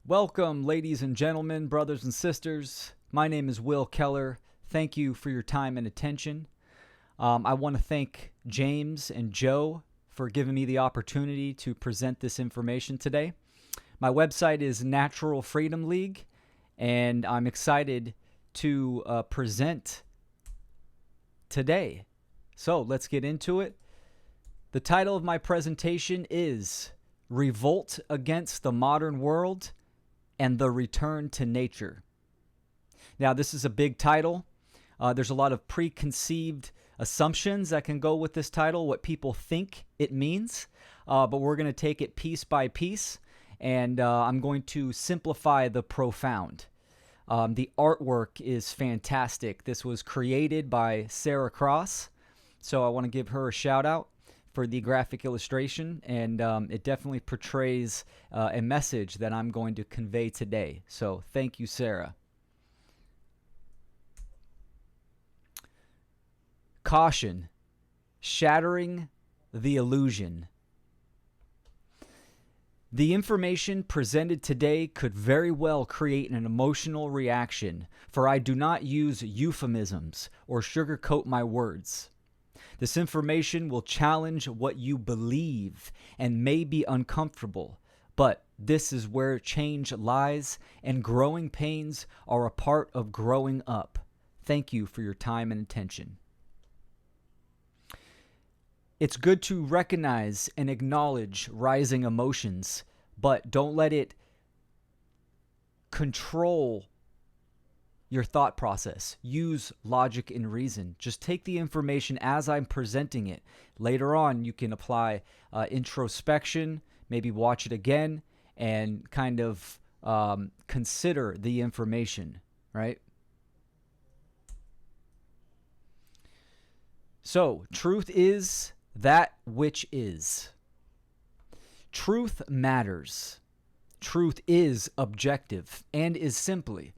Welcome, ladies and gentlemen, brothers and sisters. My name is Will Keller. Thank you for your time and attention. I want to thank James and Joe for giving me the opportunity to present this information today. My website is Natural Freedom League, and I'm excited to present today. So let's get into it. The title of my presentation is Revolt Against the Modern World and the Return to Nature. Now, this is a big title. There's a lot of preconceived assumptions that can go with this title, what people think it means, but we're going to take it piece by piece, and I'm going to simplify the profound. The artwork is fantastic. This was created by Sarah Cross, so I want to give her a shout out for the graphic illustration, and it definitely portrays a message that I'm going to convey today. So thank you, Sarah. Caution: shattering the illusion. The information presented today could very well create an emotional reaction, for I do not use euphemisms or sugarcoat my words. This information will challenge what you believe and may be uncomfortable, but this is where change lies, and growing pains are a part of growing up. Thank you for your time and attention. It's good to recognize and acknowledge rising emotions, but don't let it control your thought process. Use logic and reason. Just take the information as I'm presenting it. Later on, you can apply introspection, maybe watch it again, and kind of consider the information, right? So, truth is that which is. Truth matters. Truth is objective and is simply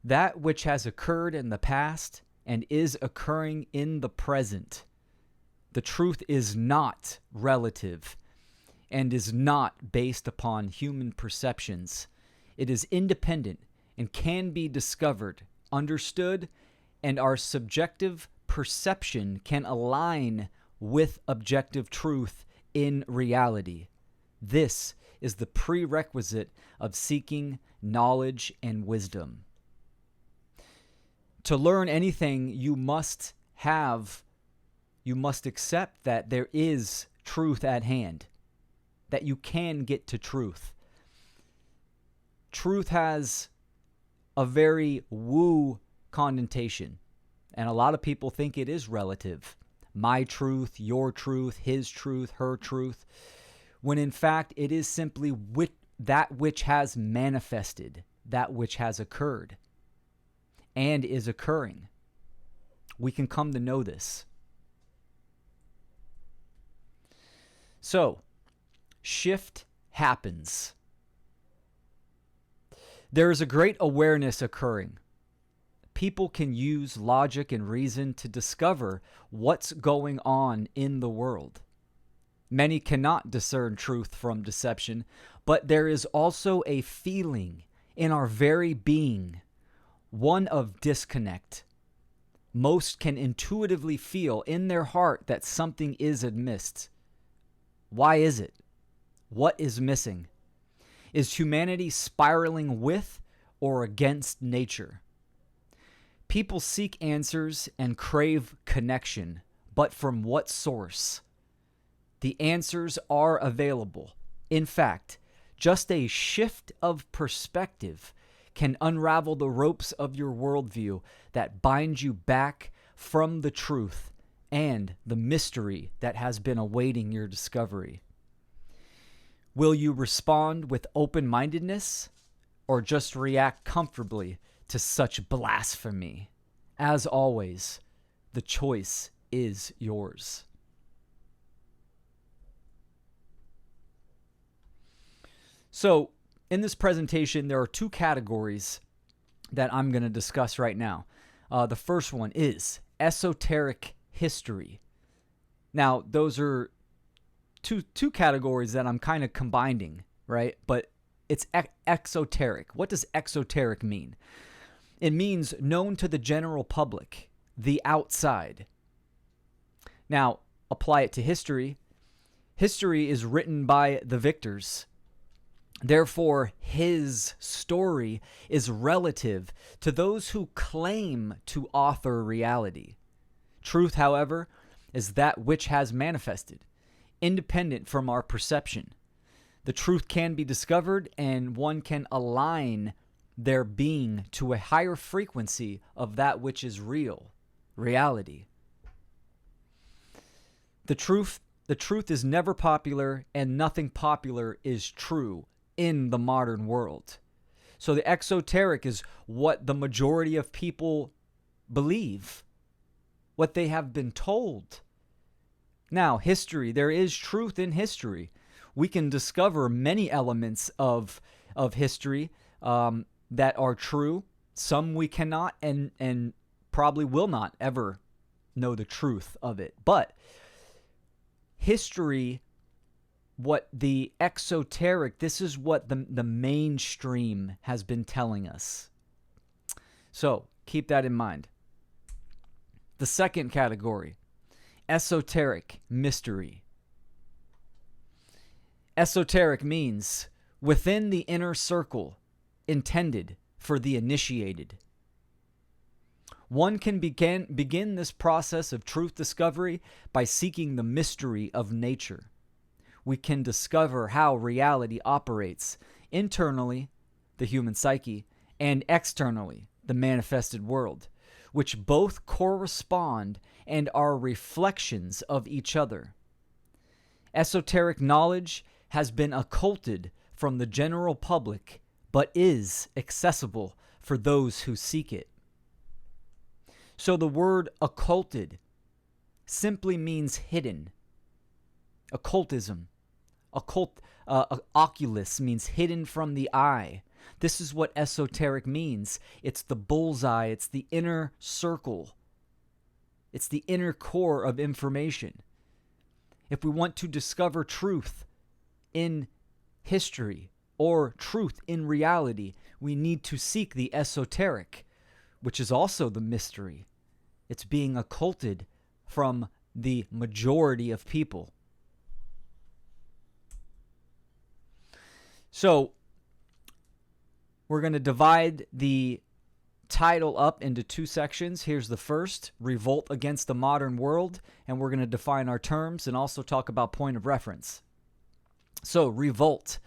that which has occurred in the past and is occurring in the present. The truth is not relative and is not based upon human perceptions. It is independent and can be discovered, understood, and our subjective perception can align with objective truth in reality. This is the prerequisite of seeking knowledge and wisdom. To learn anything, you must accept that there is truth at hand, that you can get to truth. Truth has a very woo connotation, and a lot of people think it is relative. My truth, your truth, his truth, her truth, when in fact it is simply that which has manifested, that which has occurred and is occurring. We can come to know this. So, shift happens. There is a great awareness occurring. People can use logic and reason to discover what's going on in the world. Many cannot discern truth from deception, but there is also a feeling in our very being, one of disconnect. Most can intuitively feel in their heart that something is amiss. Why is it? What is missing? Is humanity spiraling with or against nature? People seek answers and crave connection, but from what source? The answers are available. In fact, just a shift of perspective can unravel the ropes of your worldview that bind you back from the truth and the mystery that has been awaiting your discovery. Will you respond with open-mindedness or just react comfortably to such blasphemy? As always, the choice is yours. So, in this presentation, there are two categories that I'm going to discuss right now. The first one is esoteric history. Now, those are two categories that I'm kind of combining, right? But It's exoteric. What does exoteric mean? It means known to the general public, the outside. Now, apply it to history. History is written by the victors. Therefore, his story is relative to those who claim to author reality. Truth, however, is that which has manifested, independent from our perception. The truth can be discovered, and one can align their being to a higher frequency of that which is real, reality. The truth is never popular, and nothing popular is true in the modern world. So the exoteric is what the majority of people believe, what they have been told. Now, history, there is truth in history. We can discover many elements of history that are true. Some we cannot and probably will not ever know the truth of it. But history, what the exoteric, this is what the mainstream has been telling us. So keep that in mind. The second category, esoteric, mystery. Esoteric means within the inner circle, intended for the initiated. One can begin this process of truth discovery by seeking the mystery of nature. We can discover how reality operates internally, the human psyche, and externally, the manifested world, which both correspond and are reflections of each other. Esoteric knowledge has been occulted from the general public, but is accessible for those who seek it. So the word occulted simply means hidden. Occultism. Oculus means hidden from the eye. This is what esoteric means. It's the bullseye. It's the inner circle. It's the inner core of information. If we want to discover truth in history or truth in reality, we need to seek the esoteric, which is also the mystery. It's being occulted from the majority of people. So, we're going to divide the title up into two sections. Here's the first, Revolt Against the Modern World, and we're going to define our terms and also talk about point of reference. So, revolt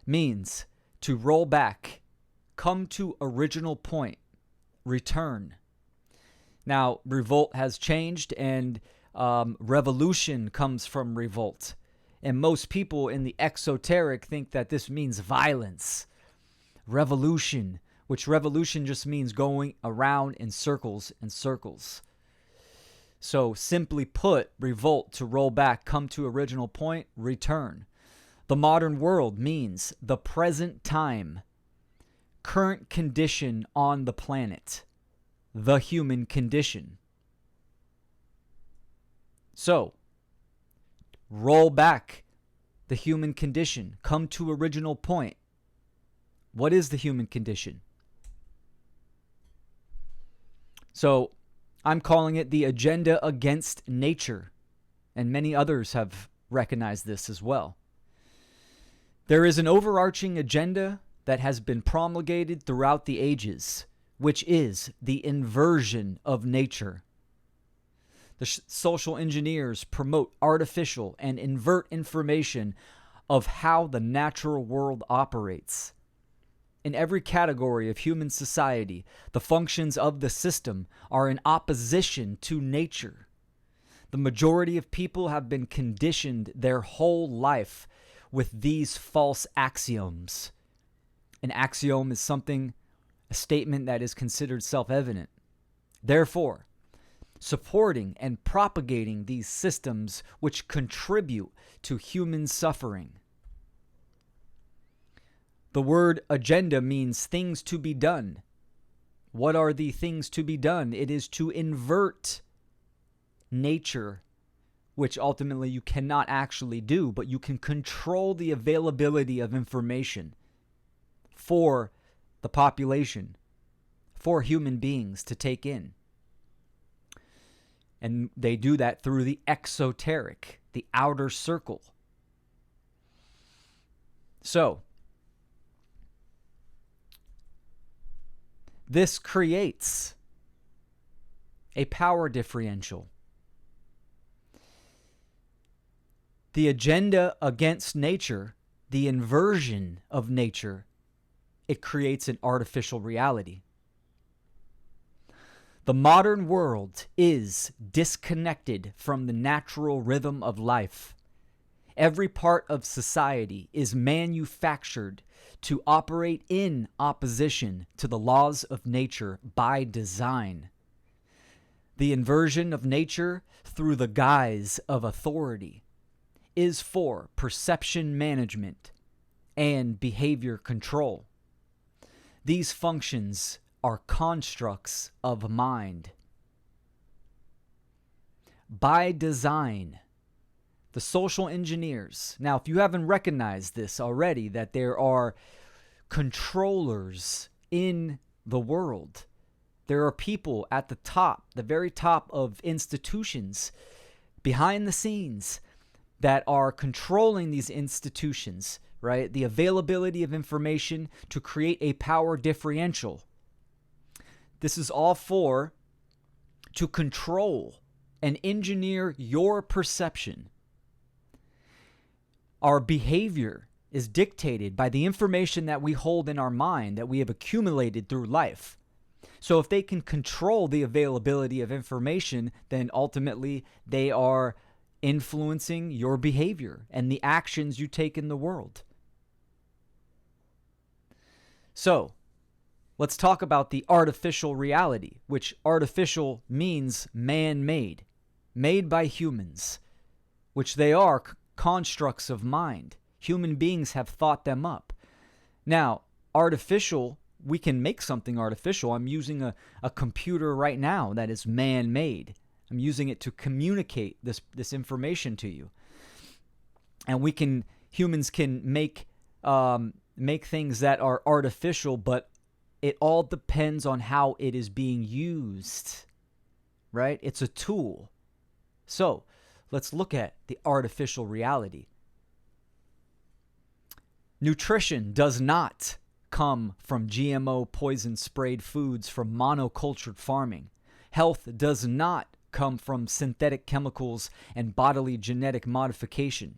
means to roll back, come to original point, return. Now, revolt has changed, and revolution comes from revolt. And most people in the exoteric think that this means violence. Revolution, which revolution just means going around in circles and circles. So simply put, revolt, to roll back, come to original point, return. The modern world means the present time, current condition on the planet, the human condition. So, roll back the human condition, come to original point. What is the human condition? So, I'm calling it the agenda against nature, and many others have recognized this as well. There is an overarching agenda that has been promulgated throughout the ages, which is the inversion of nature. The social engineers promote artificial and invert information of how the natural world operates. In every category of human society, the functions of the system are in opposition to nature. The majority of people have been conditioned their whole life with these false axioms. An axiom is a statement that is considered self-evident. Therefore, supporting and propagating these systems which contribute to human suffering. The word agenda means things to be done. What are the things to be done? It is to invert nature, which ultimately you cannot actually do, but you can control the availability of information. for the population, for human beings to take in. And they do that through the exoteric, the outer circle. So, this creates a power differential. The agenda against nature, the inversion of nature, it creates an artificial reality. The modern world is disconnected from the natural rhythm of life. Every part of society is manufactured to operate in opposition to the laws of nature by design. The inversion of nature through the guise of authority is for perception management and behavior control. These functions are constructs of mind. By design, the social engineers, now if you haven't recognized this already, that there are controllers in the world, there are people at the top, the very top of institutions, behind the scenes, that are controlling these institutions, right? The availability of information to create a power differential. This is all to control and engineer your perception. Our behavior is dictated by the information that we hold in our mind, that we have accumulated through life. So if they can control the availability of information, then ultimately they are influencing your behavior and the actions you take in the world. So, let's talk about the artificial reality, which artificial means man-made, made by humans, which they are constructs of mind. Human beings have thought them up. Now, artificial, we can make something artificial. I'm using a computer right now that is man-made. I'm using it to communicate this information to you. And humans can make things that are artificial, but it all depends on how it is being used, right? It's a tool. So let's look at the artificial reality. Nutrition does not come from GMO poison-sprayed foods from monocultured farming. Health does not come from synthetic chemicals and bodily genetic modification.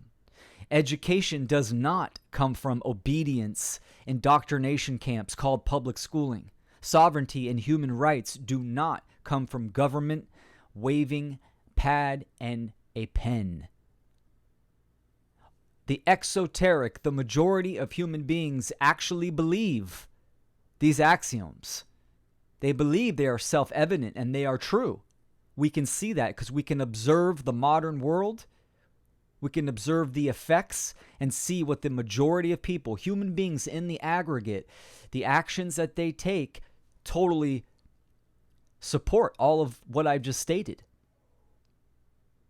Education does not come from obedience, indoctrination camps called public schooling. Sovereignty and human rights do not come from government waving pad and a pen. The exoteric, the majority of human beings actually believe these axioms. They believe they are self-evident and they are true. We can see that because we can observe the modern world. We can observe the effects and see what the majority of people, human beings in the aggregate, the actions that they take totally support all of what I've just stated.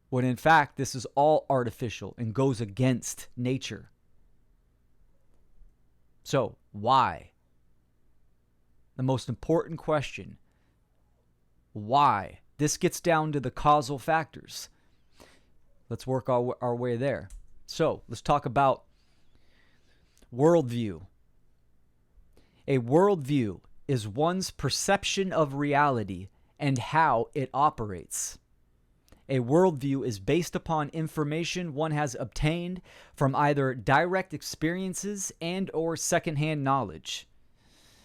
When in fact, this is all artificial and goes against nature. So, why? The most important question. Why? This gets down to the causal factors. Let's work our way there. So, let's talk about worldview. A worldview is one's perception of reality and how it operates. A worldview is based upon information one has obtained from either direct experiences and or secondhand knowledge.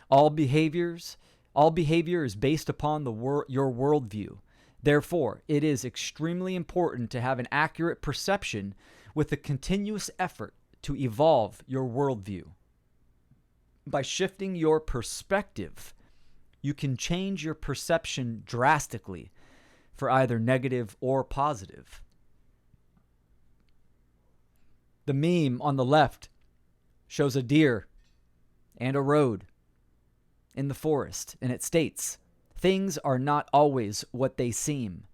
All behavior is based upon your worldview. Therefore, it is extremely important to have an accurate perception with a continuous effort to evolve your worldview. By shifting your perspective, you can change your perception drastically for either negative or positive. The meme on the left shows a deer and a road in the forest, and it states, "Things are not always what they seem."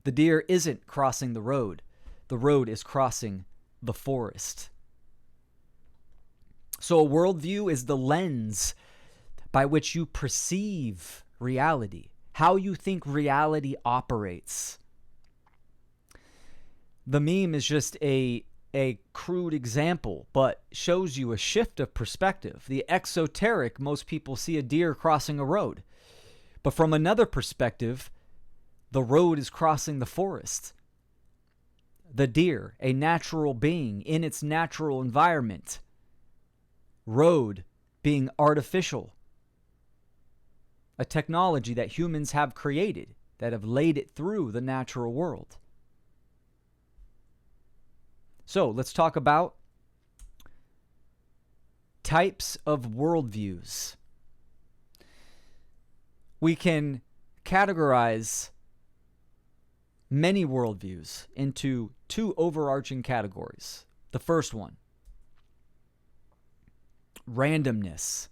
The deer isn't crossing the road is crossing the forest. So a worldview is the lens by which you perceive reality, how you think reality operates. The meme is just a crude example, but shows you a shift of perspective. The exoteric, most people see a deer crossing a road. But from another perspective, the road is crossing the forest. The deer, a natural being in its natural environment. Road being artificial. A technology that humans have created, that have laid it through the natural world. So let's talk about types of worldviews. We can categorize many worldviews into two overarching categories. The first one, randomness.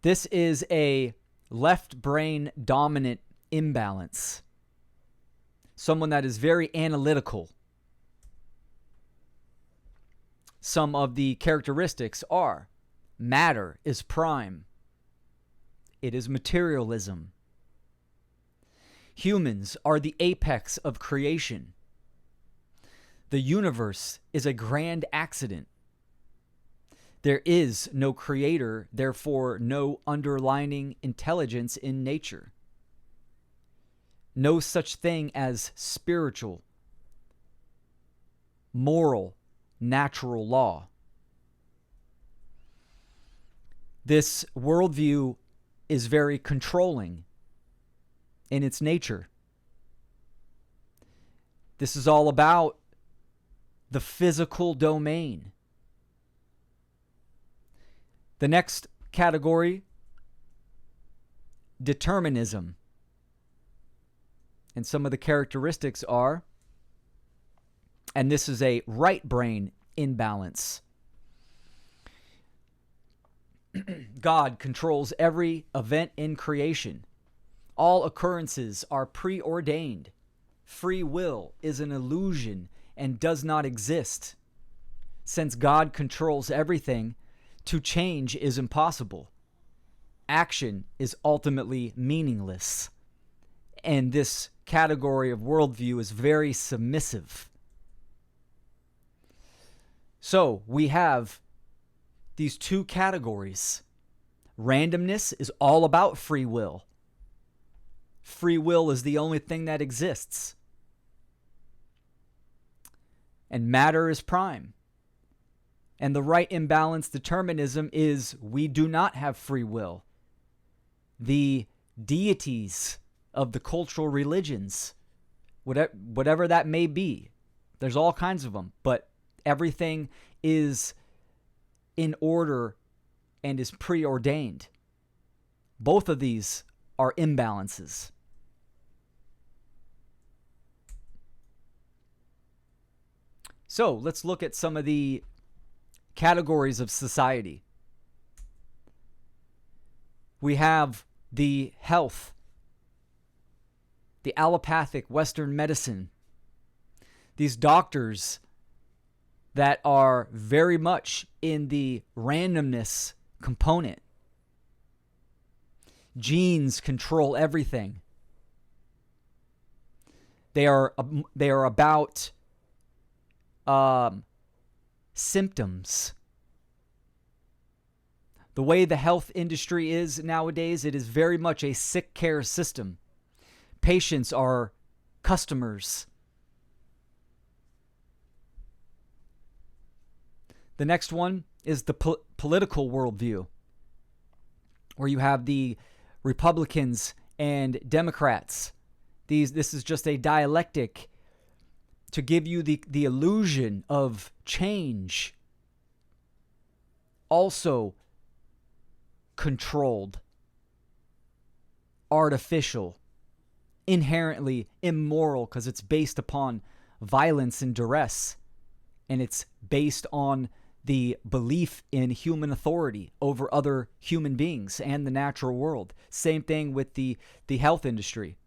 This is a left brain dominant imbalance. Someone that is very analytical. Some of the characteristics are: matter is prime. It is materialism. Humans are the apex of creation. The universe is a grand accident. There is no creator, therefore no underlying intelligence in nature. No such thing as spiritual, moral, natural law. This worldview is very controlling in its nature. This is all about the physical domain. The next category, determinism. And some of the characteristics are, and this is a right brain imbalance. God controls every event in creation. All occurrences are preordained. Free will is an illusion and does not exist. Since God controls everything, to change is impossible. Action is ultimately meaningless. And this category of worldview is very submissive. So we have these two categories. Randomness is all about free will. Free will is the only thing that exists. And matter is prime. And the right imbalance determinism is we do not have free will. The deities of the cultural religions, whatever that may be, there's all kinds of them, but everything is in order and is preordained. Both of these are imbalances. So let's look at some of the categories of society. We have the health, the allopathic Western medicine, these doctors that are very much in the randomness component. Genes control everything. They are about symptoms. The way the health industry is nowadays, it is very much a sick care system. Patients are customers. The next one is the political worldview, where you have the Republicans and Democrats. This is just a dialectic to give you the illusion of change. Also controlled, artificial, inherently immoral because it's based upon violence and duress, and it's based on the belief in human authority over other human beings and the natural world. Same thing with the health industry.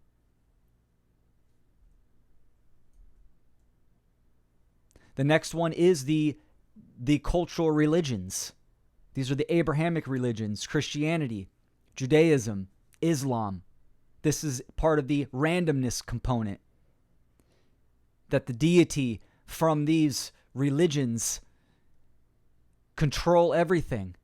The next one is the the cultural religions. These are the Abrahamic religions, Christianity, Judaism, Islam. This is part of the randomness component, that the deity from these religions control everything.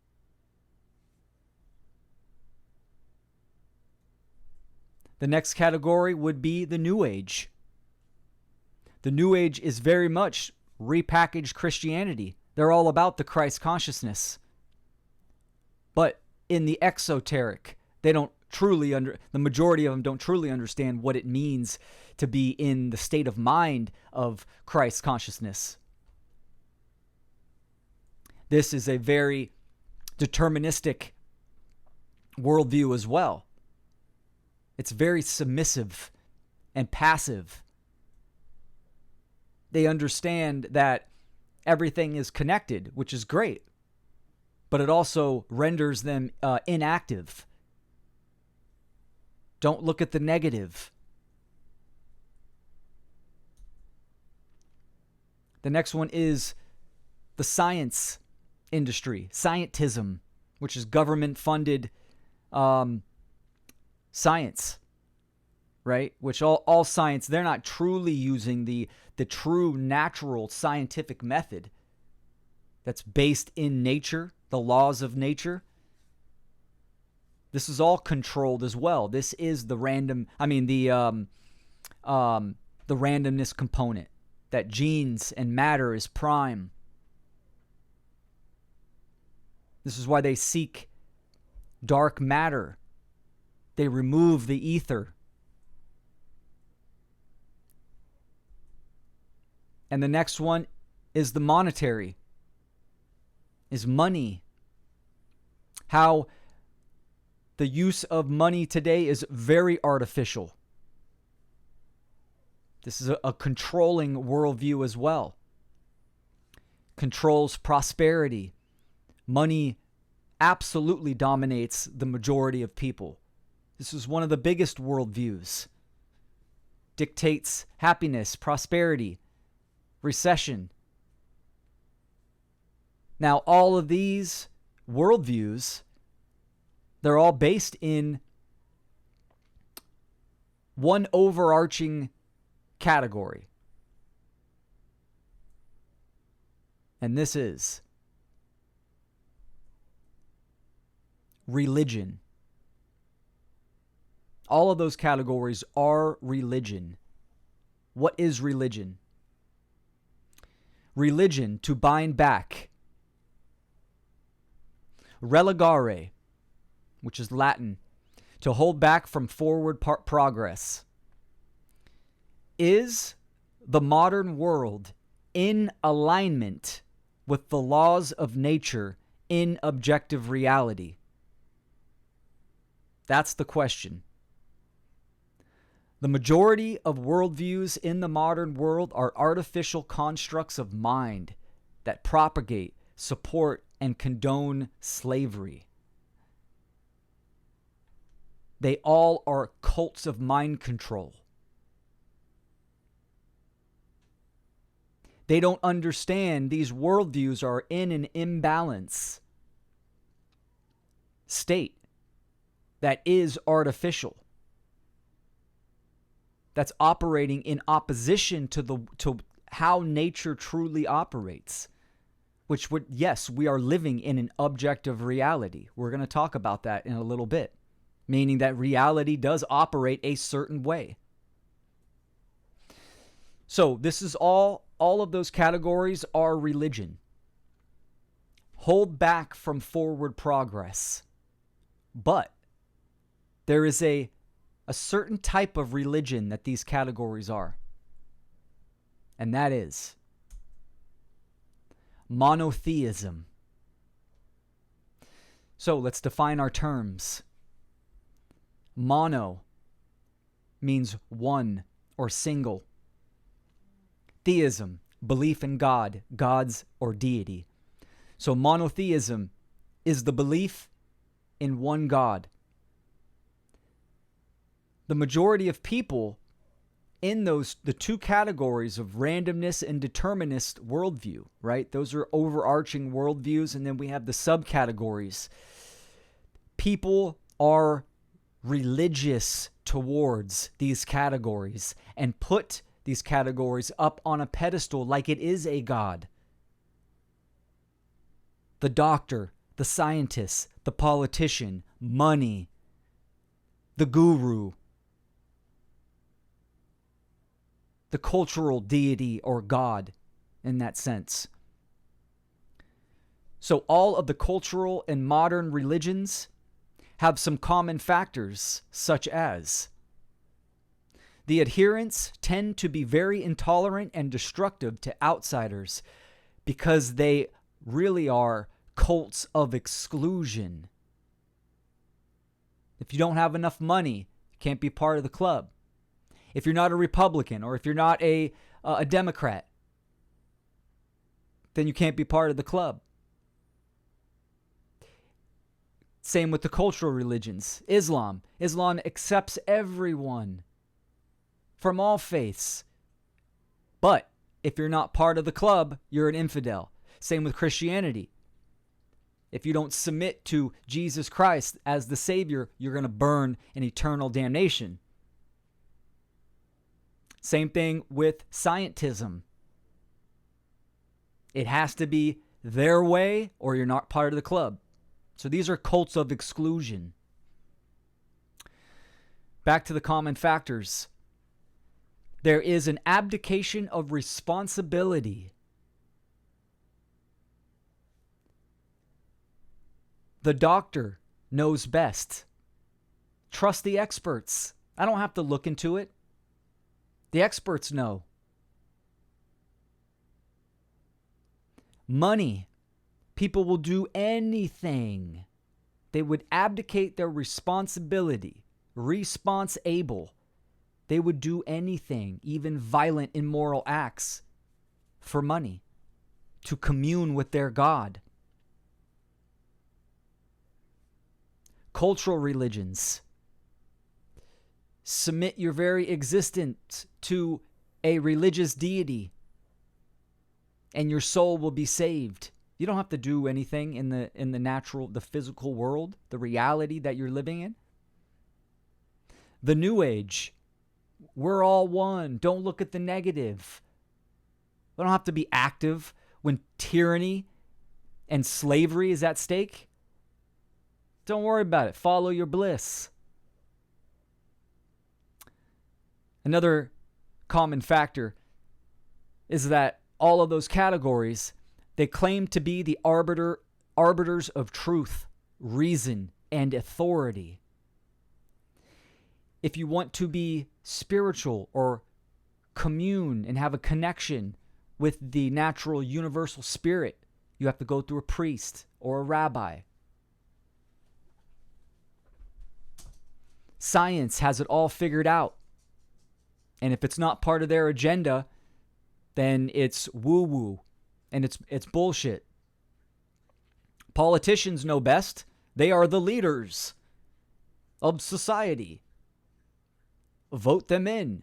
The next category would be the New Age. The New Age is very much repackaged Christianity. They're all about the Christ consciousness. But in the exoteric, they don't truly the majority of them don't truly understand what it means to be in the state of mind of Christ consciousness. This is a very deterministic worldview as well. It's very submissive and passive. They understand that everything is connected, which is great, but it also renders them inactive. Don't look at the negative. The next one is the science industry, scientism, which is government-funded science, right? Which all science, they're not truly using the true natural scientific method that's based in nature, the laws of nature. This is all controlled as well. This is the randomness component, that genes and matter is prime. This is why they seek dark matter. They remove the ether. And the next one is the monetary, is money. How the use of money today is very artificial. This is a controlling worldview as well. Controls prosperity. Money absolutely dominates the majority of people. This is one of the biggest worldviews. Dictates happiness, prosperity, recession. Now, all of these worldviews, they're all based in one overarching category. And this is religion. All of those categories are religion. What is religion? Religion, to bind back. Relegare, which is Latin, to hold back from forward progress. Is the modern world in alignment with the laws of nature in objective reality? That's the question. The majority of worldviews in the modern world are artificial constructs of mind that propagate, support, and condone slavery. They all are cults of mind control. They don't understand these worldviews are in an imbalance state that is artificial, that's operating in opposition to how nature truly operates, which would, yes, we are living in an objective reality. We're going to talk about that in a little bit, meaning that reality does operate a certain way. So this is all of those categories are religion. Hold back from forward progress. But there is a certain type of religion that these categories are. And that is monotheism. So let's define our terms. Mono means one or single. Theism, belief in God, gods or deity. So monotheism is the belief in one God. The majority of people in the two categories of randomness and determinist worldview, right? Those are overarching worldviews, and then we have the subcategories. People are religious towards these categories and put these categories up on a pedestal like it is a god. The doctor, the scientist, the politician, money, the guru, the cultural deity or god in that sense. So all of the cultural and modern religions have some common factors, such as the adherents tend to be very intolerant and destructive to outsiders because they really are cults of exclusion. If you don't have enough money, you can't be part of the club. If you're not a Republican or if you're not a Democrat, then you can't be part of the club. Same with the cultural religions. Islam accepts everyone from all faiths. But if you're not part of the club, you're an infidel. Same with Christianity. If you don't submit to Jesus Christ as the Savior, you're going to burn in eternal damnation. Same thing with scientism. It has to be their way or you're not part of the club. So these are cults of exclusion. Back to the common factors. There is an abdication of responsibility. The doctor knows best. Trust the experts. I don't have to look into it. The experts know. Money. People will do anything. They would abdicate their responsibility. Response-able. They would do anything, even violent, immoral acts, for money, to commune with their God. Cultural religions. Submit your very existence to a religious deity, and your soul will be saved. You don't have to do anything in the natural, the physical world, the reality that you're living in. The New Age. We're all one. Don't look at the negative. We don't have to be active when tyranny and slavery is at stake. Don't worry about it. Follow your bliss. Another common factor is that all of those categories, they claim to be the arbiters of truth, reason, and authority. If you want to be spiritual or commune and have a connection with the natural universal spirit, you have to go through a priest or a rabbi. Science has it all figured out. And if it's not part of their agenda, then it's woo-woo and it's bullshit. Politicians know best. They are the leaders of society. Vote them in.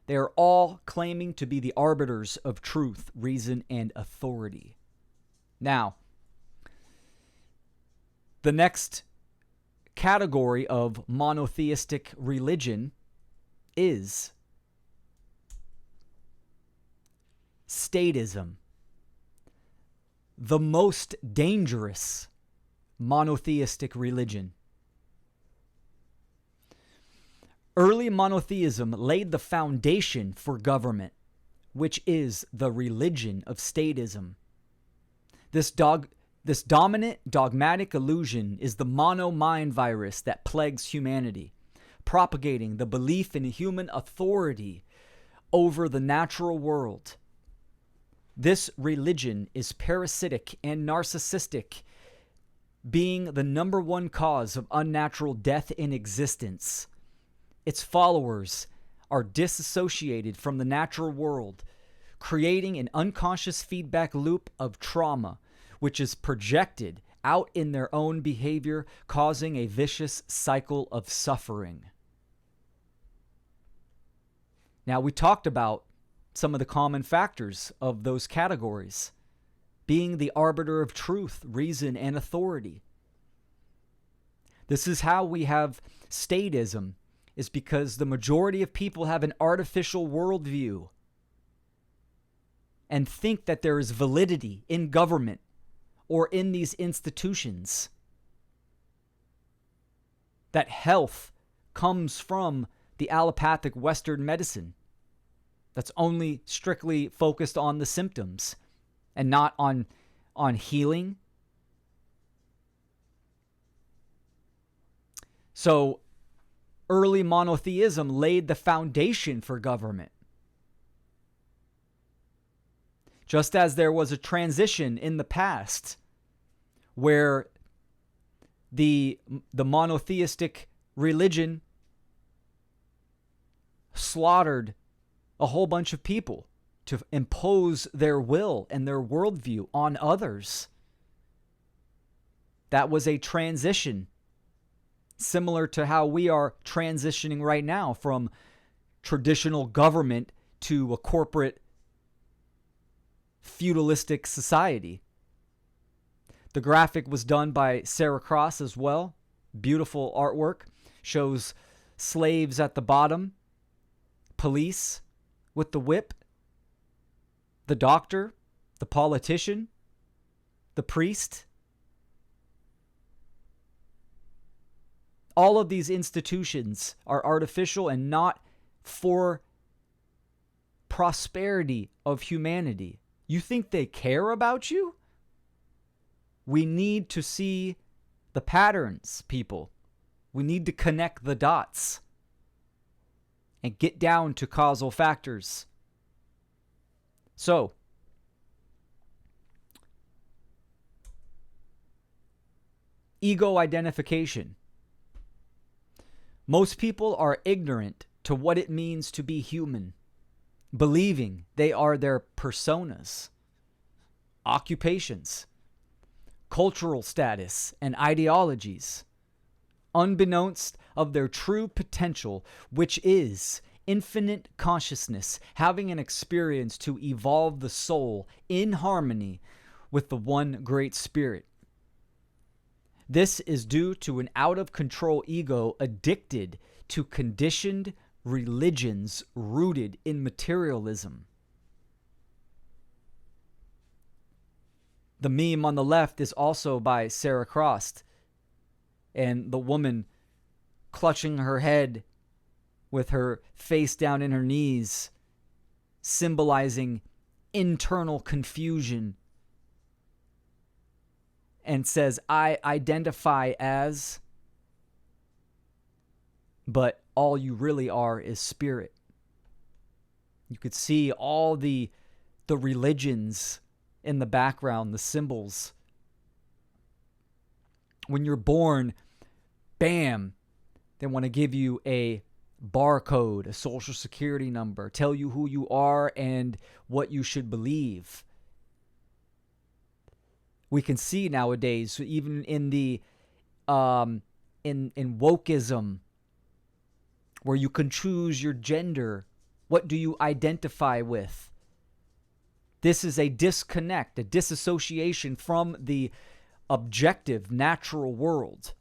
They are all claiming to be the arbiters of truth, reason, and authority. Now, the next category of monotheistic religion is statism. The most dangerous monotheistic religion. Early monotheism laid the foundation for government, which is the religion of statism. This dominant dogmatic illusion is the mono-mind virus that plagues humanity, propagating the belief in human authority over the natural world. This religion is parasitic and narcissistic, being the number one cause of unnatural death in existence. Its followers are disassociated from the natural world, creating an unconscious feedback loop of trauma, which is projected out in their own behavior, causing a vicious cycle of suffering. Now, we talked about some of the common factors of those categories: being the arbiter of truth, reason, and authority. This is how we have statism, is because the majority of people have an artificial worldview and think that there is validity in government or in these institutions. That health comes from the allopathic Western medicine that's only strictly focused on the symptoms and not on healing. So early monotheism laid the foundation for government. Just as there was a transition in the past where the monotheistic religion slaughtered a whole bunch of people to impose their will and their worldview on others. That was a transition, similar to how we are transitioning right now from traditional government to a corporate feudalistic society. The graphic was done by Sarah Cross as well. Beautiful artwork. Shows slaves at the bottom, police with the whip, the doctor, the politician, the priest. All of these institutions are artificial and not for prosperity of humanity. You think they care about you? We need to see the patterns, people. We need to connect the dots and get down to causal factors. So, ego identification. Most people are ignorant to what it means to be human, believing they are their personas, occupations, cultural status, and ideologies, unbeknownst of their true potential, which is infinite consciousness, having an experience to evolve the soul in harmony with the one great spirit. This is due to an out-of-control ego addicted to conditioned religions rooted in materialism. The meme on the left is also by Sarah Cross, and the woman clutching her head with her face down in her knees, symbolizing internal confusion, and says, I identify as, but all you really are is spirit. You could see all the religions in the background, the symbols. When you're born, bam, they want to give you a barcode, a social security number, tell you who you are and what you should believe. We can see nowadays, even in the in wokeism, where you can choose your gender, what do you identify with? This is a disconnect, a disassociation from the objective, natural world.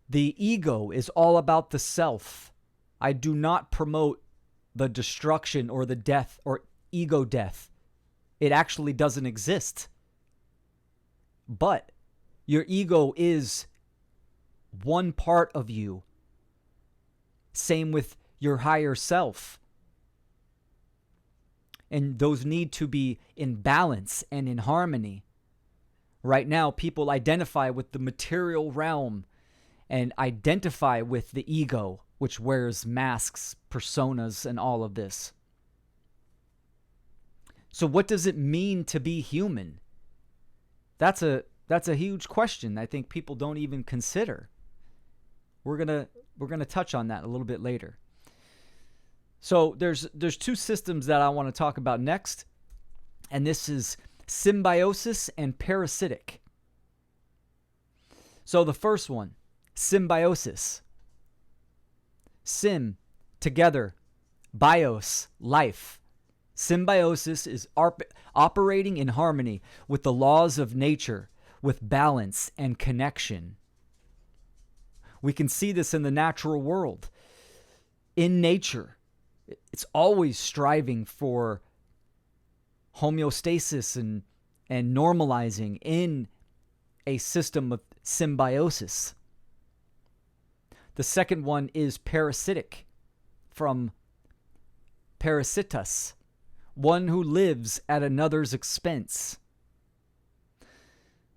The ego is all about the self. I do not promote the destruction or the death or ego death. It actually doesn't exist. But your ego is one part of you. Same with your higher self. And those need to be in balance and in harmony. Right now, people identify with the material realm and identify with the ego, which wears masks, personas, and all of this. So what does it mean to be human? That's a huge question I think people don't even consider. We're gonna touch on that a little bit later. So there's two systems that I want to talk about next, and this is symbiosis and parasitic. So the first one, symbiosis. Sim, together. Bios, life. Symbiosis is operating in harmony with the laws of nature, with balance and connection. We can see this in the natural world. In nature, it's always striving for homeostasis and normalizing in a system of symbiosis. The second one is parasitic, from parasitus, one who lives at another's expense.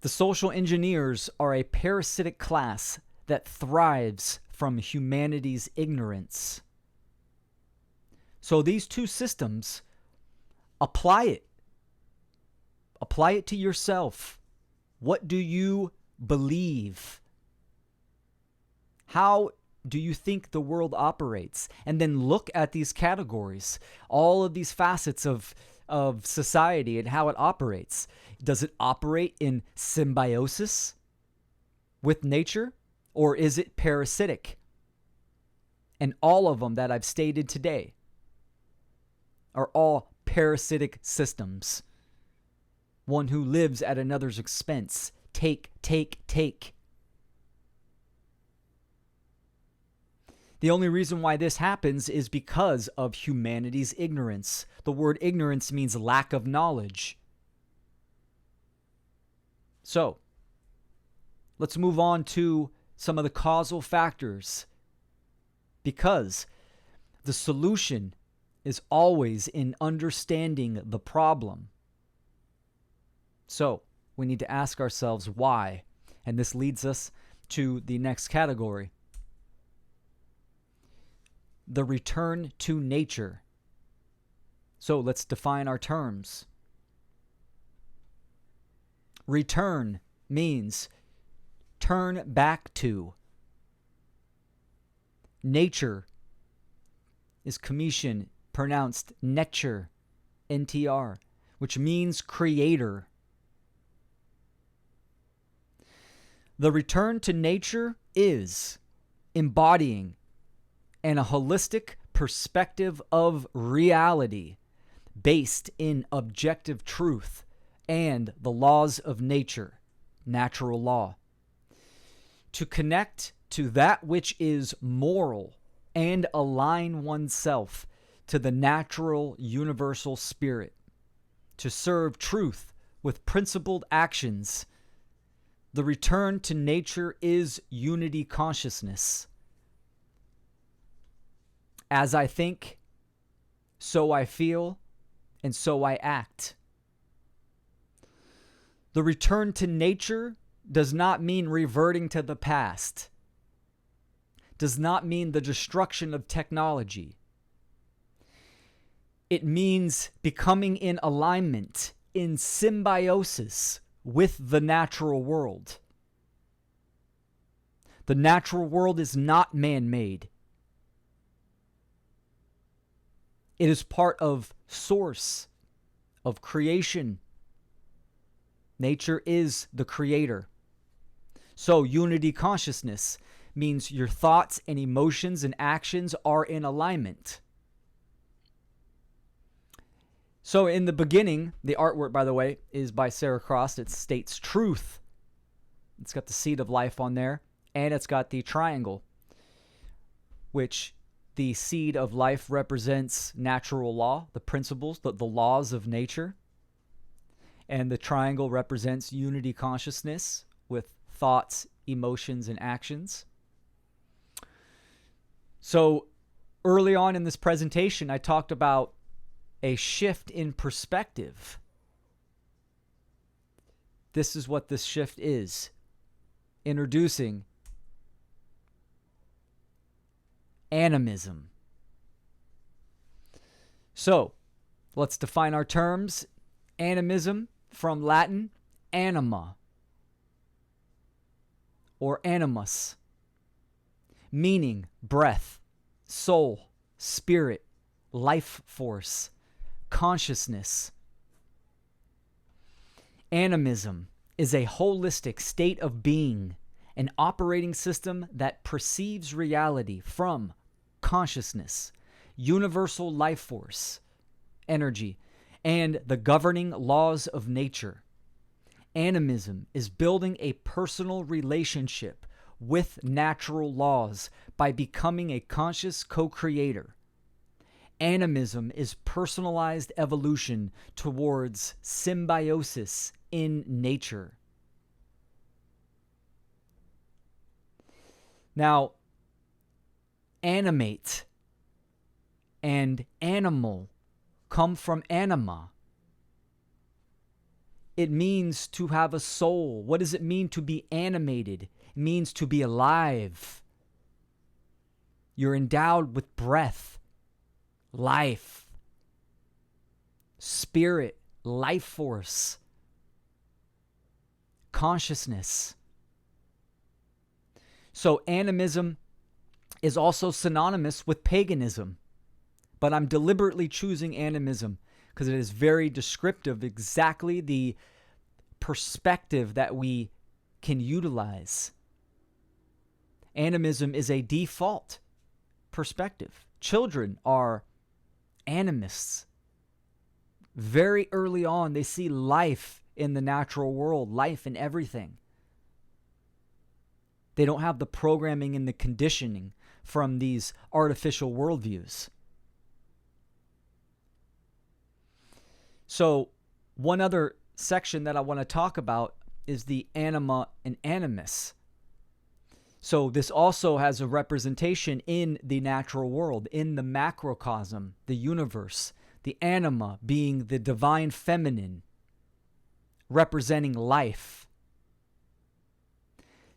The social engineers are a parasitic class that thrives from humanity's ignorance. So these two systems, apply it. Apply it to yourself. What do you believe? How do you think the world operates? And then look at these categories, all of these facets of society and how it operates. Does it operate in symbiosis with nature, or is it parasitic? And all of them that I've stated today are all parasitic systems. One who lives at another's expense. Take, take, take. The only reason why this happens is because of humanity's ignorance. The word ignorance means lack of knowledge. So, let's move on to some of the causal factors. Because the solution is always in understanding the problem. So, we need to ask ourselves why. And this leads us to the next category. The return to nature. So, let's define our terms. Return means turn back to. Nature is Commission, pronounced nature, NTR, which means creator. The return to nature is embodying and a holistic perspective of reality based in objective truth and the laws of nature, natural law. To connect to that which is moral and align oneself to the natural universal spirit. To serve truth with principled actions. The return to nature is unity consciousness. As I think, so I feel, and so I act. The return to nature does not mean reverting to the past. Does not mean the destruction of technology. It means becoming in alignment, in symbiosis with the natural world. The natural world is not man-made. It is part of source, of creation. Nature is the creator. So unity consciousness means your thoughts and emotions and actions are in alignment. So in the beginning, the artwork, by the way, is by Sarah Cross. It states truth. It's got the seed of life on there, and it's got the triangle, which the seed of life represents natural law, the principles, the laws of nature. And the triangle represents unity consciousness with thoughts, emotions, and actions. So early on in this presentation, I talked about a shift in perspective. This is what this shift is. Introducing animism. So, let's define our terms. Animism, from Latin, anima, or animus, meaning breath, soul, spirit, life force, consciousness. Animism is a holistic state of being, an operating system that perceives reality from consciousness, universal life force, energy, and the governing laws of nature. Animism is building a personal relationship with natural laws by becoming a conscious co-creator. Animism is personalized evolution towards symbiosis in nature. Now, animate and animal come from anima. It means to have a soul. What does it mean to be animated? It means to be alive. You're endowed with breath, life, spirit, life force, consciousness. So animism is also synonymous with paganism, but I'm deliberately choosing animism because it is very descriptive of exactly the perspective that we can utilize. Animism is a default perspective. Children are animists. Very early on, they see life in the natural world, life in everything. They don't have the programming and the conditioning from these artificial worldviews. So, one other section that I want to talk about is the anima and animus. So this also has a representation in the natural world, in the macrocosm, the universe. The anima being the divine feminine, representing life.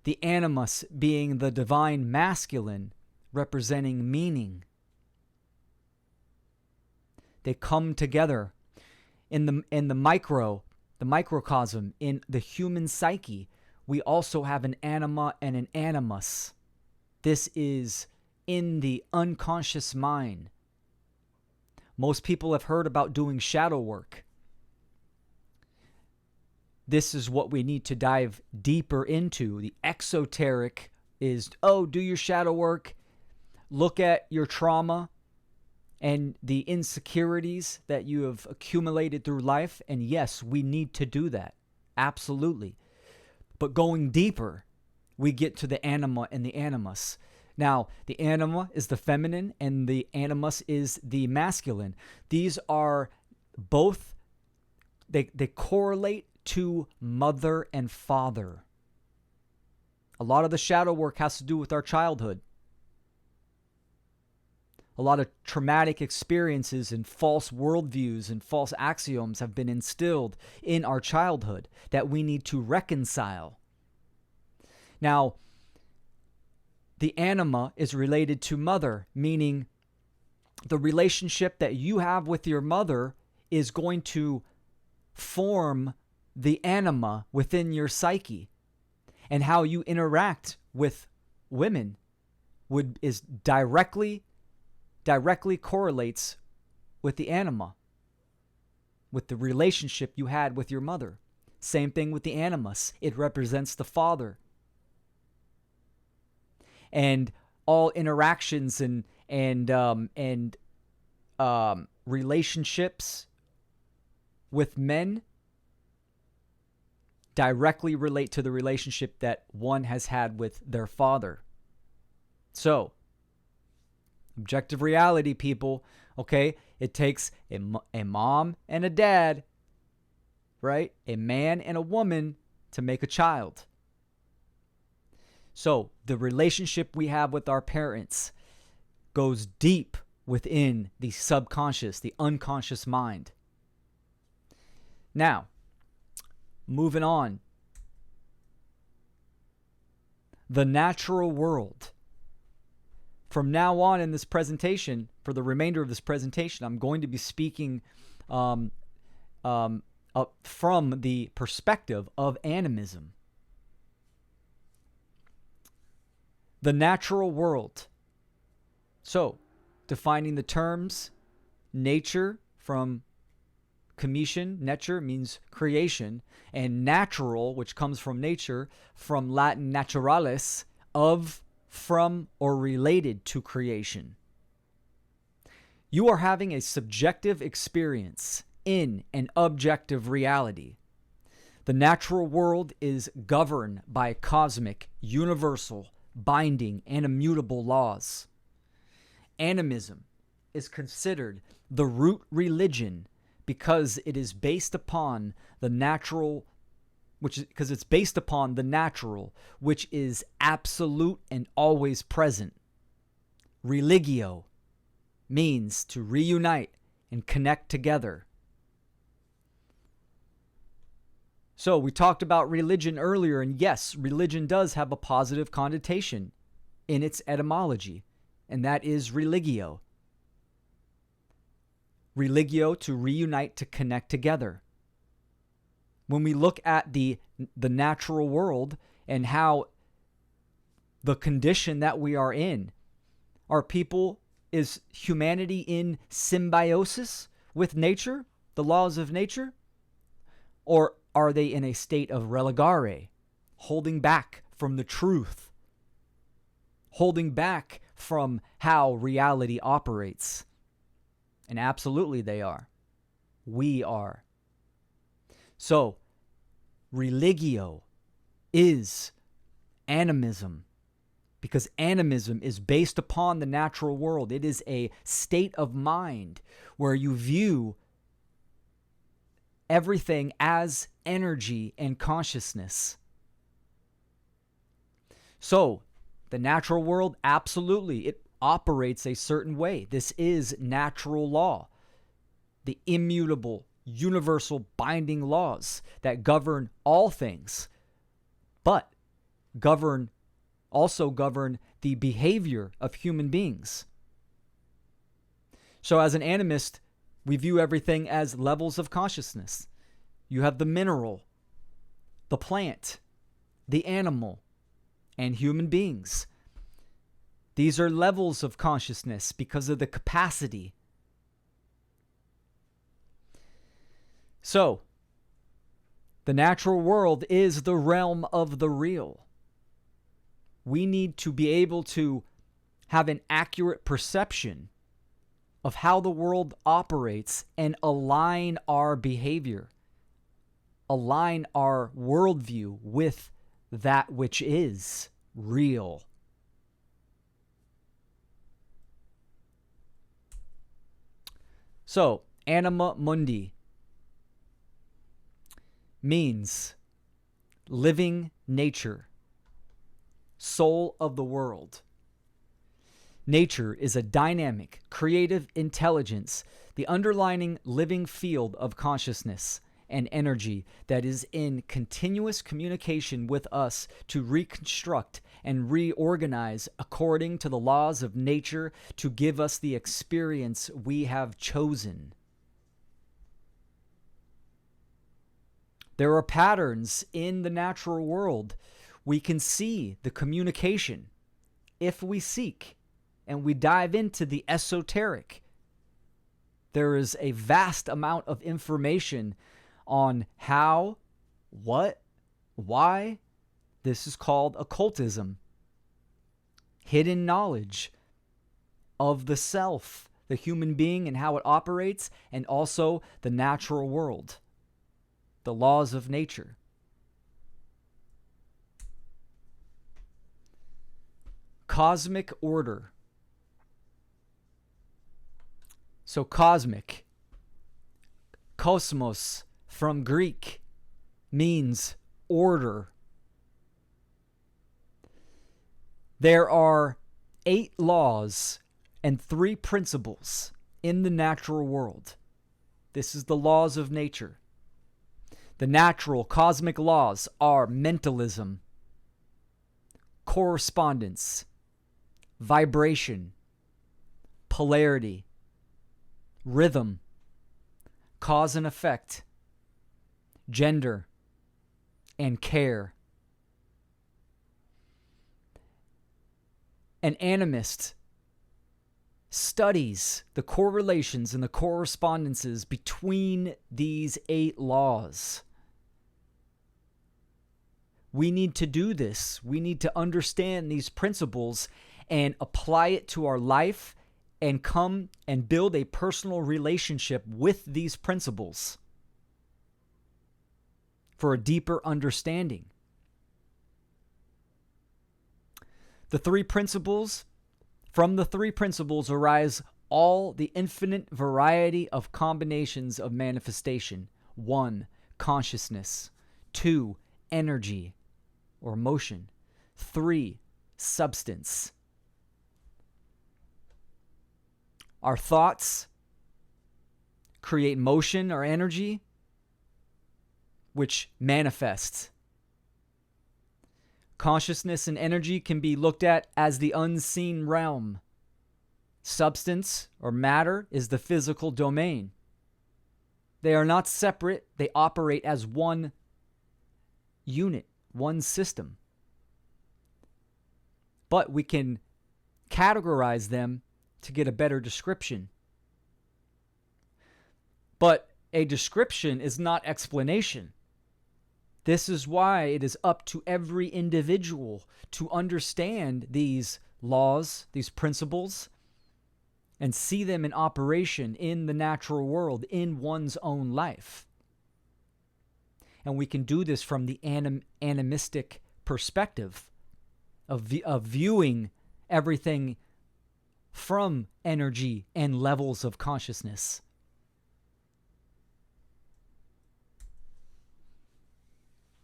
The animus being the divine masculine, representing meaning. They come together in the microcosm, in the human psyche. We also have an anima and an animus. This is in the unconscious mind. Most people have heard about doing shadow work. This is what we need to dive deeper into. The exoteric is, do your shadow work. Look at your trauma and the insecurities that you have accumulated through life. And yes, we need to do that. Absolutely. But going deeper, we get to the anima and the animus. Now, the anima is the feminine and the animus is the masculine. These are both, they correlate to mother and father. A lot of the shadow work has to do with our childhood. A lot of traumatic experiences and false worldviews and false axioms have been instilled in our childhood that we need to reconcile. Now, the anima is related to mother, meaning the relationship that you have with your mother is going to form the anima within your psyche. And how you interact with women is directly correlates with the anima, with the relationship you had with your mother. Same thing with the animus. It represents the father. And all interactions and relationships with men directly relate to the relationship that one has had with their father. So, objective reality, people, okay? It takes a mom and a dad, right? A man and a woman to make a child. So, the relationship we have with our parents goes deep within the subconscious, the unconscious mind. Now, moving on. The natural world. From now on in this presentation, for the remainder of this presentation, I'm going to be speaking from the perspective of animism. The natural world. So, defining the terms, nature from Commission, nature means creation, and natural, which comes from nature, from Latin naturalis, of, from, or related to creation. You are having a subjective experience in an objective reality. The natural world is governed by cosmic, universal, binding, and immutable laws. Animism is considered the root religion because it is based upon the natural, which is absolute and always present. Religio means to reunite and connect together. So we talked about religion earlier, and yes, religion does have a positive connotation in its etymology, and that is religio. Religio, to reunite, to connect together. When we look at the natural world and how the condition that we are in, is humanity in symbiosis with nature, the laws of nature? Or are they in a state of religare, holding back from the truth, holding back from how reality operates? And absolutely they are. We are. So, religio is animism, because animism is based upon the natural world. It is a state of mind where you view everything as energy and consciousness. So, the natural world, absolutely, it operates a certain way. This is natural law. The immutable, universal, binding laws that govern all things, but also govern the behavior of human beings. So as an animist, we view everything as levels of consciousness. You have the mineral, the plant, the animal, and human beings. These are levels of consciousness because of the capacity. So, the natural world is the realm of the real. We need to be able to have an accurate perception of how the world operates and align our behavior, align our worldview with that which is real. So, anima mundi means living nature, soul of the world. Nature is a dynamic, creative intelligence, the underlying living field of consciousness and energy that is in continuous communication with us to reconstruct and reorganize according to the laws of nature to give us the experience we have chosen. There are patterns in the natural world. We can see the communication if we seek and we dive into the esoteric. There is a vast amount of information on how, what, why. This is called occultism. Hidden knowledge of the self, the human being and how it operates, and also the natural world, the laws of nature. Cosmic order. So cosmic, kosmos from Greek, means order. There are 8 laws and 3 principles in the natural world. This is the laws of nature. The natural cosmic laws are mentalism, correspondence, vibration, polarity, rhythm, cause and effect, gender, and care. An animist studies the correlations and the correspondences between these 8 laws. We need to do this. We need to understand these principles and apply it to our life and come and build a personal relationship with these principles for a deeper understanding. From the three principles arise all the infinite variety of combinations of manifestation. 1, consciousness. 2, energy or motion. 3, substance. Our thoughts create motion or energy, which manifests. Consciousness and energy can be looked at as the unseen realm. Substance or matter is the physical domain. They are not separate. They operate as one unit, one system. But we can categorize them to get a better description. But a description is not explanation. This is why it is up to every individual to understand these laws, these principles, and see them in operation in the natural world, in one's own life. And we can do this from the animistic perspective of viewing everything from energy and levels of consciousness.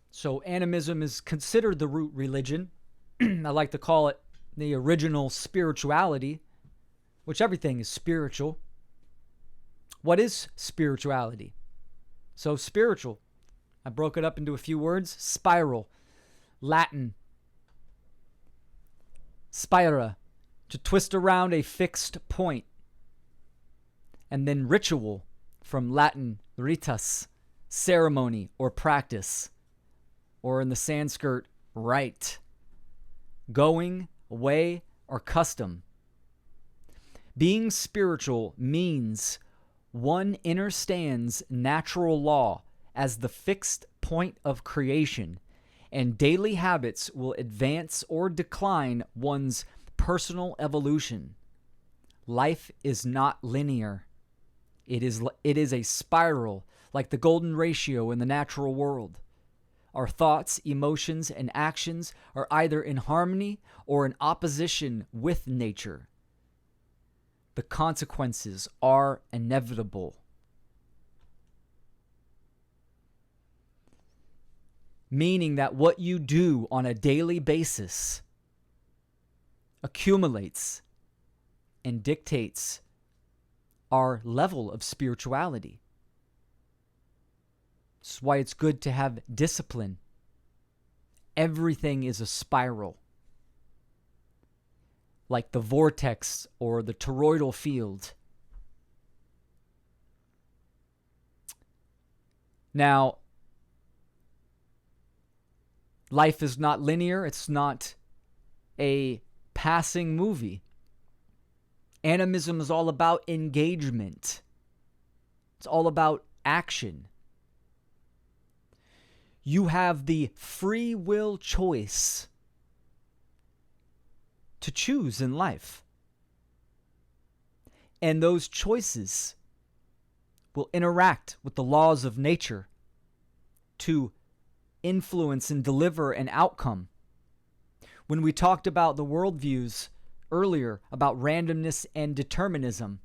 So animism is considered the root religion. I like to call it the original spirituality, which everything is spiritual. What is spirituality? So spiritual, I broke it up into a few words. Spiral, Latin. Spira, to twist around a fixed point. And then ritual, from Latin ritus, ceremony or practice. Or in the Sanskrit, rite, going, way, or custom. Being spiritual means one understands natural law as the fixed point of creation, and daily habits will advance or decline one's personal evolution. Life is not linear. It is a spiral, like the golden ratio in the natural world. Our thoughts, emotions, and actions are either in harmony or in opposition with nature. The consequences are inevitable. Meaning that what you do on a daily basis accumulates and dictates our level of spirituality. That's why it's good to have discipline. Everything is a spiral. Like the vortex or the toroidal field. Now, life is not linear. It's not a passing movie. Animism is all about engagement. It's all about action. You have the free will choice to choose in life. And those choices will interact with the laws of nature to influence and deliver an outcome. When we talked about the worldviews earlier, about randomness and determinism,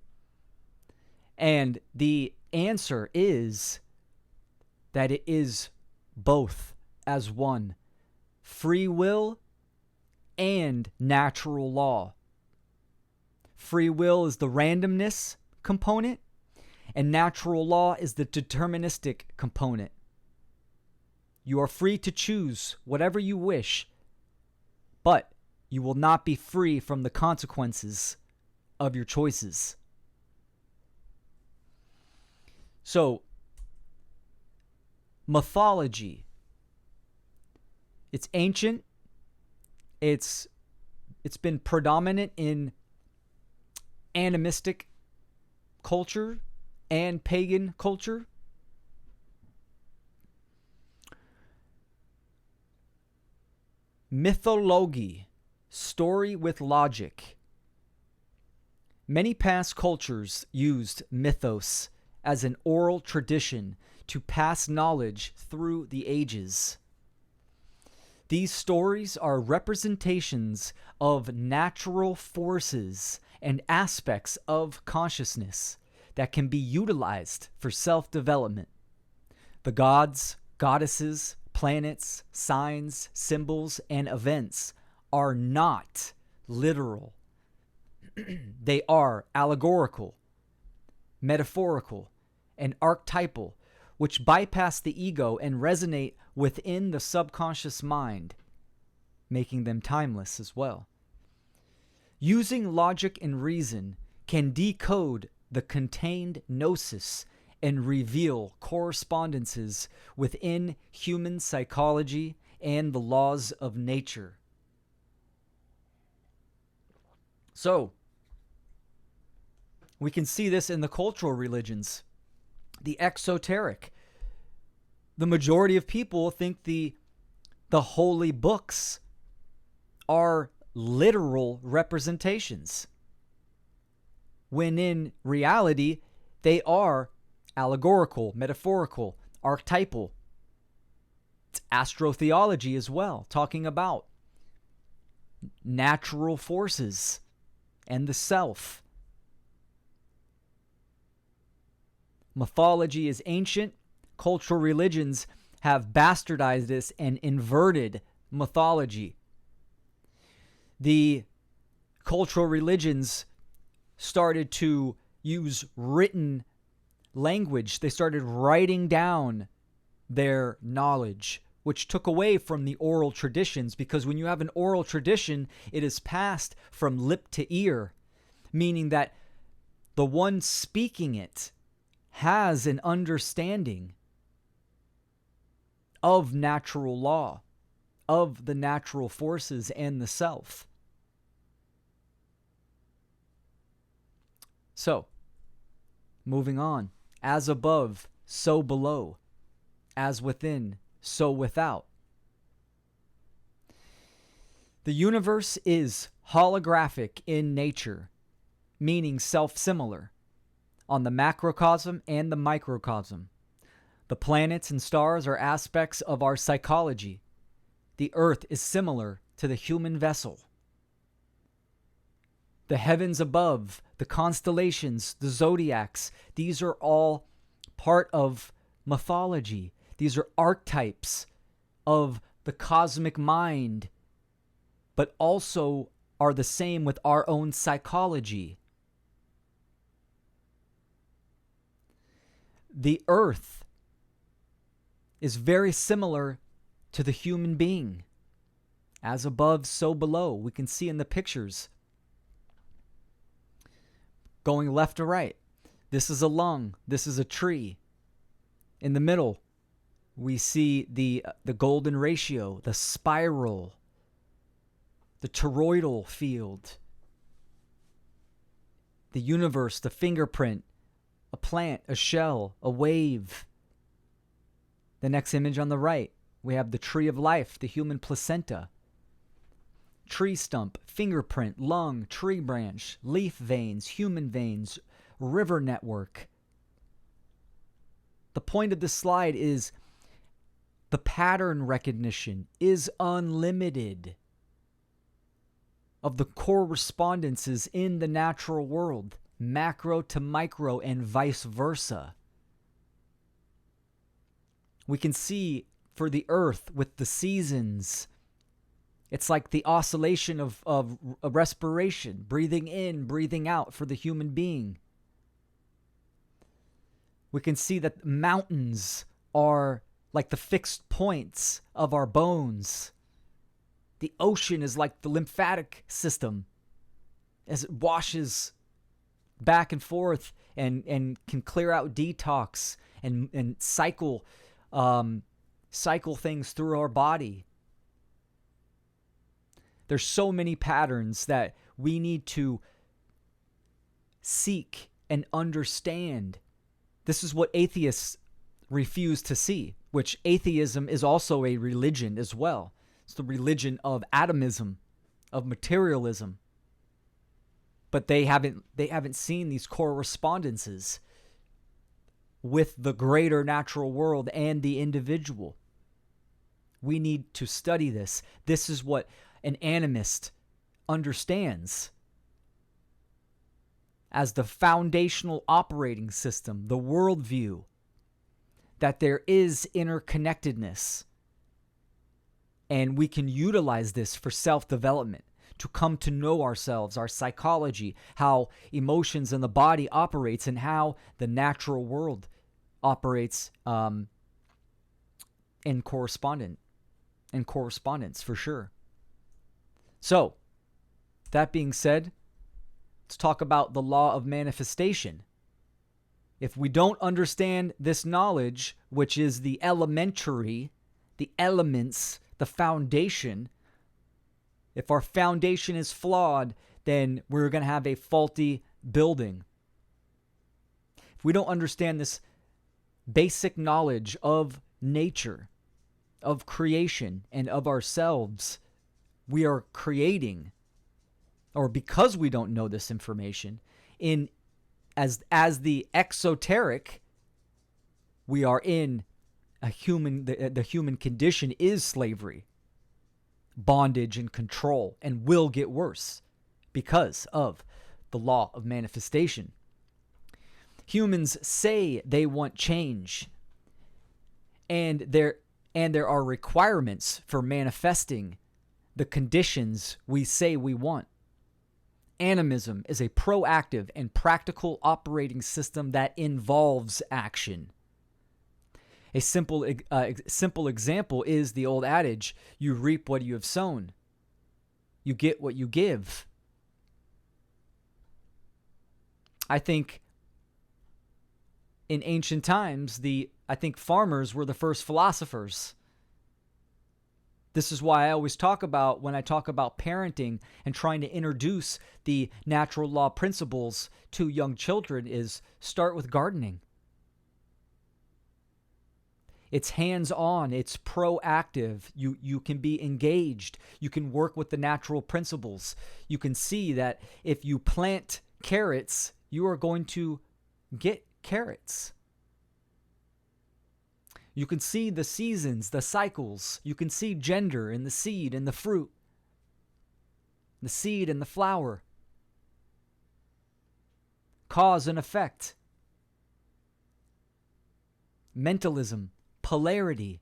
and the answer is that it is both as one. Free will and natural law. Free will is the randomness component, and natural law is the deterministic component. You are free to choose whatever you wish, but you will not be free from the consequences of your choices. So, mythology. It's ancient. It's been predominant in animistic culture and pagan culture. Mythology, story with logic. Many past cultures used mythos as an oral tradition to pass knowledge through the ages. These stories are representations of natural forces and aspects of consciousness that can be utilized for self-development. The gods, goddesses, planets, signs, symbols, and events are not literal. They are allegorical, metaphorical, and archetypal, which bypass the ego and resonate within the subconscious mind, making them timeless as well. Using logic and reason can decode the contained gnosis and reveal correspondences within human psychology and the laws of nature. So, we can see this in the cultural religions, the exoteric. The majority of people think the holy books are literal representations, when in reality, they are allegorical, metaphorical, archetypal. It's astrotheology as well, talking about natural forces and the self. Mythology is ancient. Cultural religions have bastardized this and inverted mythology. The cultural religions started to use written language. They started writing down their knowledge, which took away from the oral traditions, because when you have an oral tradition, it is passed from lip to ear, meaning that the one speaking it has an understanding of natural law, of the natural forces and the self. So, moving on. As above, so below. As within, so without. The universe is holographic in nature, meaning self-similar, on the macrocosm and the microcosm. The planets and stars are aspects of our psychology. The earth is similar to the human vessel. The heavens above, the constellations, the zodiacs, these are all part of mythology. These are archetypes of the cosmic mind, but also are the same with our own psychology. The earth is very similar to the human being. As above, so below. We can see in the pictures. Going left to right. This is a lung. This is a tree. In the middle, we see the golden ratio, the spiral, the toroidal field, the universe, the fingerprint, a plant, a shell, a wave. The next image on the right, we have the tree of life, the human placenta, tree stump, fingerprint, lung, tree branch, leaf veins, human veins, river network. The point of this slide is the pattern recognition is unlimited of the correspondences in the natural world, macro to micro and vice versa. We can see for the earth with the seasons, it's like the oscillation of a respiration, breathing in, breathing out for the human being. We can see that mountains are like the fixed points of our bones. The ocean is like the lymphatic system as it washes back and forth and can clear out detox and cycle things through our body. There's so many patterns that we need to seek and understand. This is what atheists refuse to see, which atheism is also a religion as well. It's the religion of atomism, of materialism. but they haven't seen these correspondences with the greater natural world and the individual. We need to study this. This is what an animist understands as the foundational operating system, the worldview, that there is interconnectedness. And we can utilize this for self-development, to come to know ourselves, our psychology, how emotions in the body operates, and how the natural world operates in correspondence for sure. So, that being said, let's talk about the law of manifestation. If we don't understand this knowledge, which is the elementary, the elements, the foundation, if our foundation is flawed, then we're going to have a faulty building. If we don't understand this basic knowledge of nature, of creation, and of ourselves, we are creating, or because we don't know this information, as the exoteric, we are in a human, the human condition is slavery, bondage, and control, and will get worse because of the law of manifestation. Humans say they want change, and there are requirements for manifesting the conditions we say we want. Animism is a proactive and practical operating system that involves action. A simple example is the old adage, you reap what you have sown. You get what you give. I think in ancient times, I think farmers were the first philosophers. This is why I always talk about, when I talk about parenting and trying to introduce the natural law principles to young children, is start with gardening. It's hands-on, it's proactive. You can be engaged. You can work with the natural principles. You can see that if you plant carrots, you are going to get carrots. You can see the seasons, the cycles. You can see gender in the seed and the fruit, the seed and the flower. Cause and effect. Mentalism, polarity.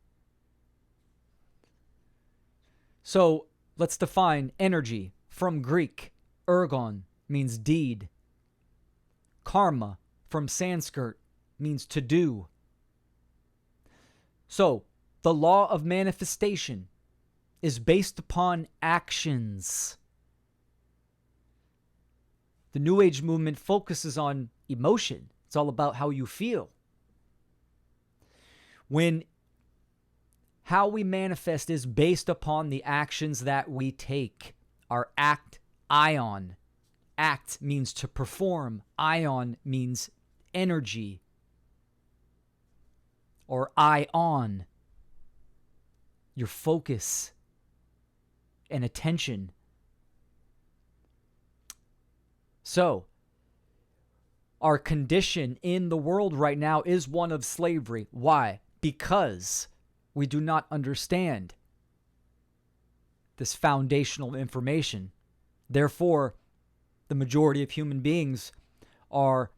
So let's define energy. From Greek, ergon means deed. Karma from Sanskrit means to do. So, the law of manifestation is based upon actions. The New Age movement focuses on emotion. It's all about how you feel. When how we manifest is based upon the actions that we take. Our act, ion. Act means to perform. Ion means energy. Or ion, your focus and attention. So, our condition in the world right now is one of slavery. Why? Because we do not understand this foundational information. Therefore, the majority of human beings are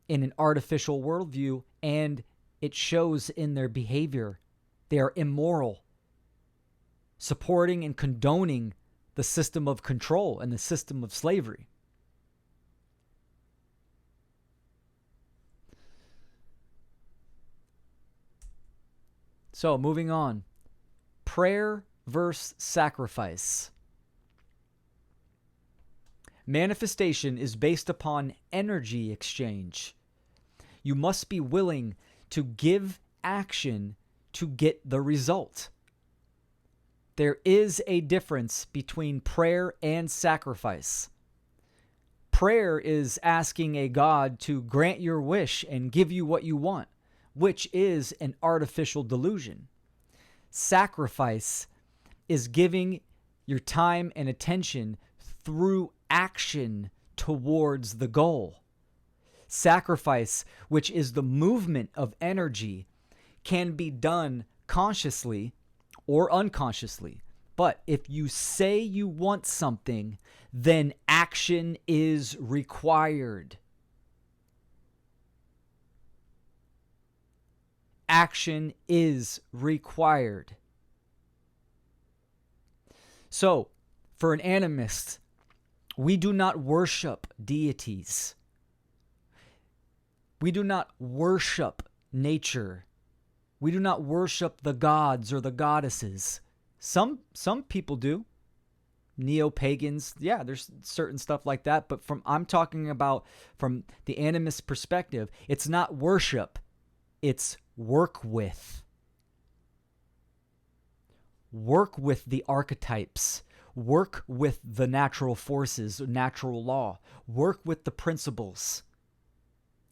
in an artificial worldview, and it shows in their behavior. They are immoral, supporting and condoning the system of control and the system of slavery. So, moving on. Prayer versus sacrifice. Manifestation is based upon energy exchange. You must be willing to give action to get the result. There is a difference between prayer and sacrifice. Prayer is asking a God to grant your wish and give you what you want, which is an artificial delusion. Sacrifice is giving your time and attention through action towards the goal. Sacrifice, which is the movement of energy, can be done consciously or unconsciously. But if you say you want something, then action is required. Action is required. So, for an animist, we do not worship deities. We do not worship nature. We do not worship the gods or the goddesses. Some people do. Neo-pagans, yeah, there's certain stuff like that. But I'm talking about from the animist perspective, it's not worship. It's work with. Work with the archetypes. Work with the natural forces, natural law. Work with the principles.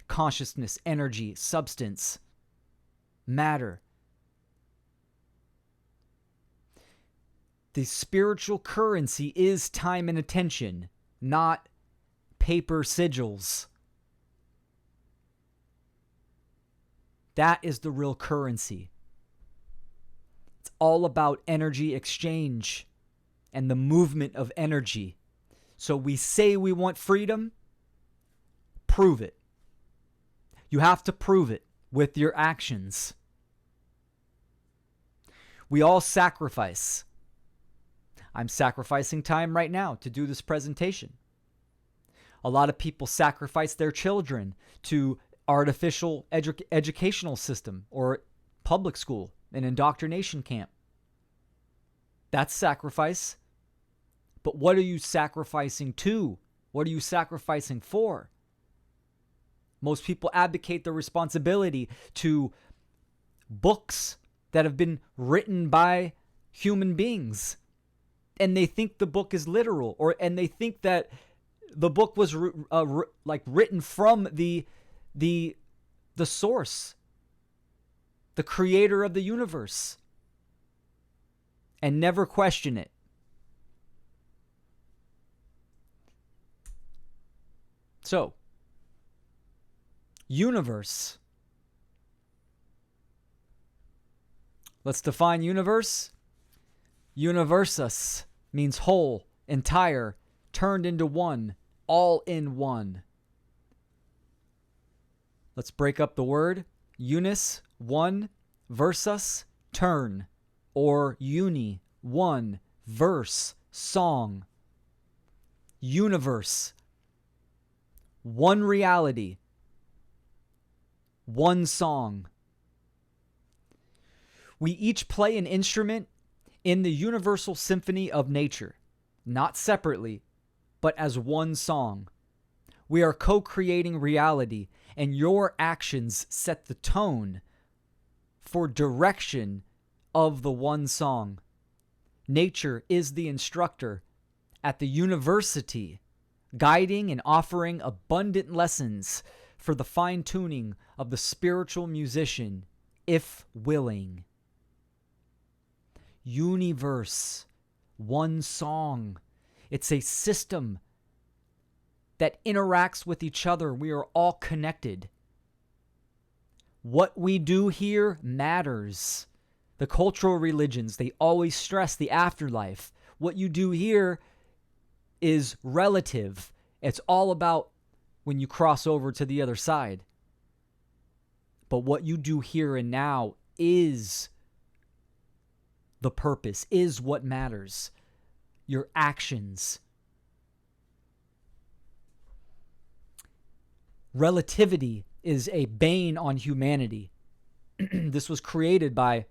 Consciousness, energy, substance, matter. The spiritual currency is time and attention, not paper sigils. That is the real currency. It's all about energy exchange and the movement of energy. So we say we want freedom, prove it. You have to prove it with your actions. We all sacrifice. I'm sacrificing time right now to do this presentation. A lot of people sacrifice their children to artificial educational system or public school, an indoctrination camp. That's sacrifice. But what are you sacrificing to? What are you sacrificing for? Most people abdicate their responsibility to books that have been written by human beings. And they think the book is literal, and they think that the book was written from the source, the creator of the universe, and never question it. So, universe. Let's define universe. Universus means whole, entire, turned into one, all in one. Let's break up the word. Unis, one, versus, turn, or uni, one, verse, song. Universe, one reality, one song. We each play an instrument in the universal symphony of nature, not separately, but as one song. We are co-creating reality, and your actions set the tone for direction of the one song. Nature is the instructor at the university, guiding and offering abundant lessons for the fine-tuning of the spiritual musician, if willing. Universe, one song. It's a system that interacts with each other. We are all connected. What we do here matters. The cultural religions, they always stress the afterlife. What you do here is relative. It's all about when you cross over to the other side. But what you do here and now is the purpose, is what matters. Your actions. Relativity is a bane on humanity. This was created by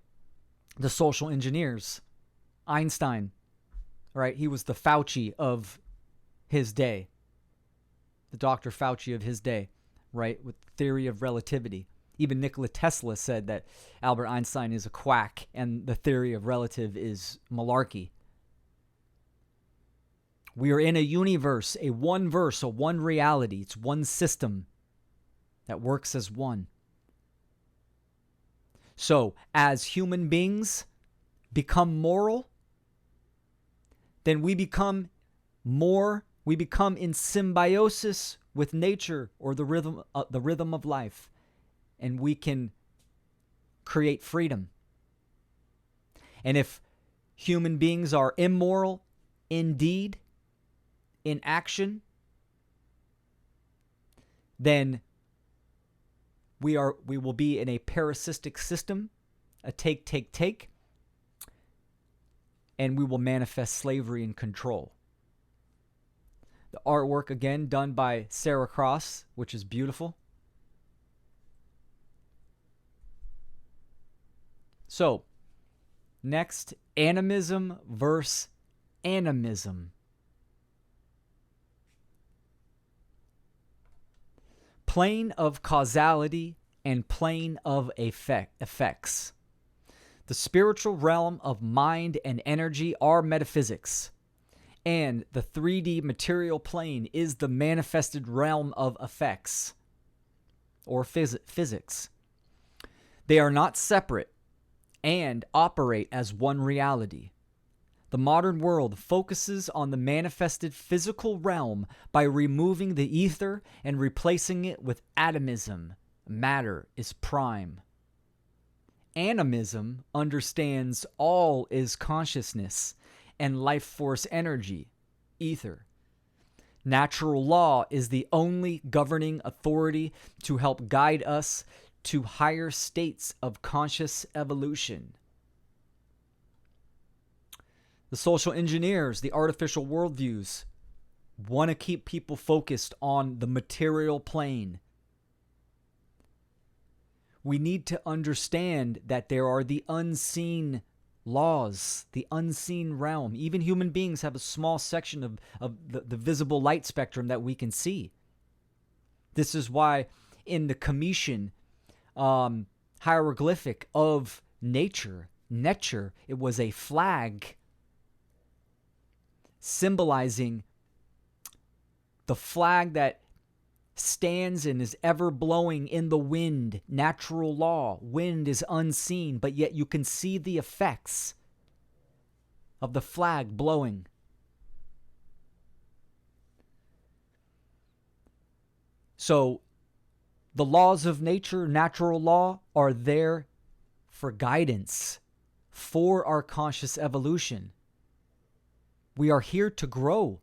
the social engineers. Einstein, right? He was the Fauci of his day. The Dr. Fauci of his day, right? With the theory of relativity. Even Nikola Tesla said that Albert Einstein is a quack and the theory of relative is malarkey. We are in a universe, a one verse, a one reality. It's one system that works as one. So, as human beings become moral, then we become more We become in symbiosis with nature or the rhythm of life, and we can create freedom. And if human beings are immoral in deed, in action, then we will be in a parasitic system, a take, and we will manifest slavery and control. The artwork, again, done by Sarah Cross, which is beautiful. So, next, animism versus animism. Plane of causality and plane of effects. The spiritual realm of mind and energy are metaphysics, and the 3D material plane is the manifested realm of effects, or physics. They are not separate and operate as one reality. The modern world focuses on the manifested physical realm by removing the ether and replacing it with atomism. Matter is prime. Animism understands all is consciousness and life force energy, ether. Natural law is the only governing authority to help guide us to higher states of conscious evolution. The social engineers, the artificial worldviews, want to keep people focused on the material plane. We need to understand that there are the unseen laws, the unseen realm. Even human beings have a small section of the visible light spectrum that we can see. This is why in the Cometian hieroglyphic of nature, it was a flag symbolizing the flag that stands and is ever blowing in the wind. Natural law. Wind is unseen, but yet you can see the effects of the flag blowing. So the laws of nature, natural law, are there for guidance, for our conscious evolution. We are here to grow.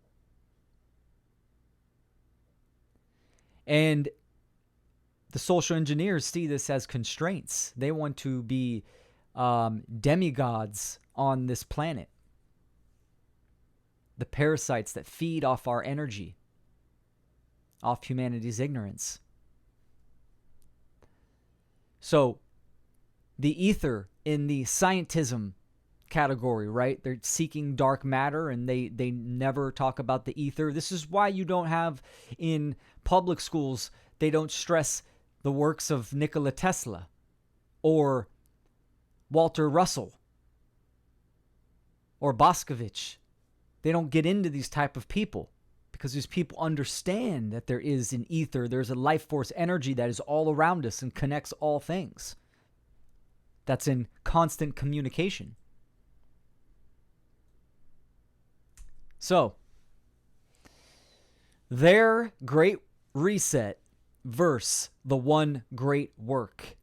And the social engineers see this as constraints. They want to be demigods on this planet. The parasites that feed off our energy, off humanity's ignorance. So, the ether in the scientism category, right? They're seeking dark matter, and they never talk about the ether. This is why you don't have in public schools, they don't stress the works of Nikola Tesla or Walter Russell or Boscovich. They don't get into these type of people because these people understand that there is an ether, there's a life force energy that is all around us and connects all things. That's in constant communication. So, their great reset versus the one great work.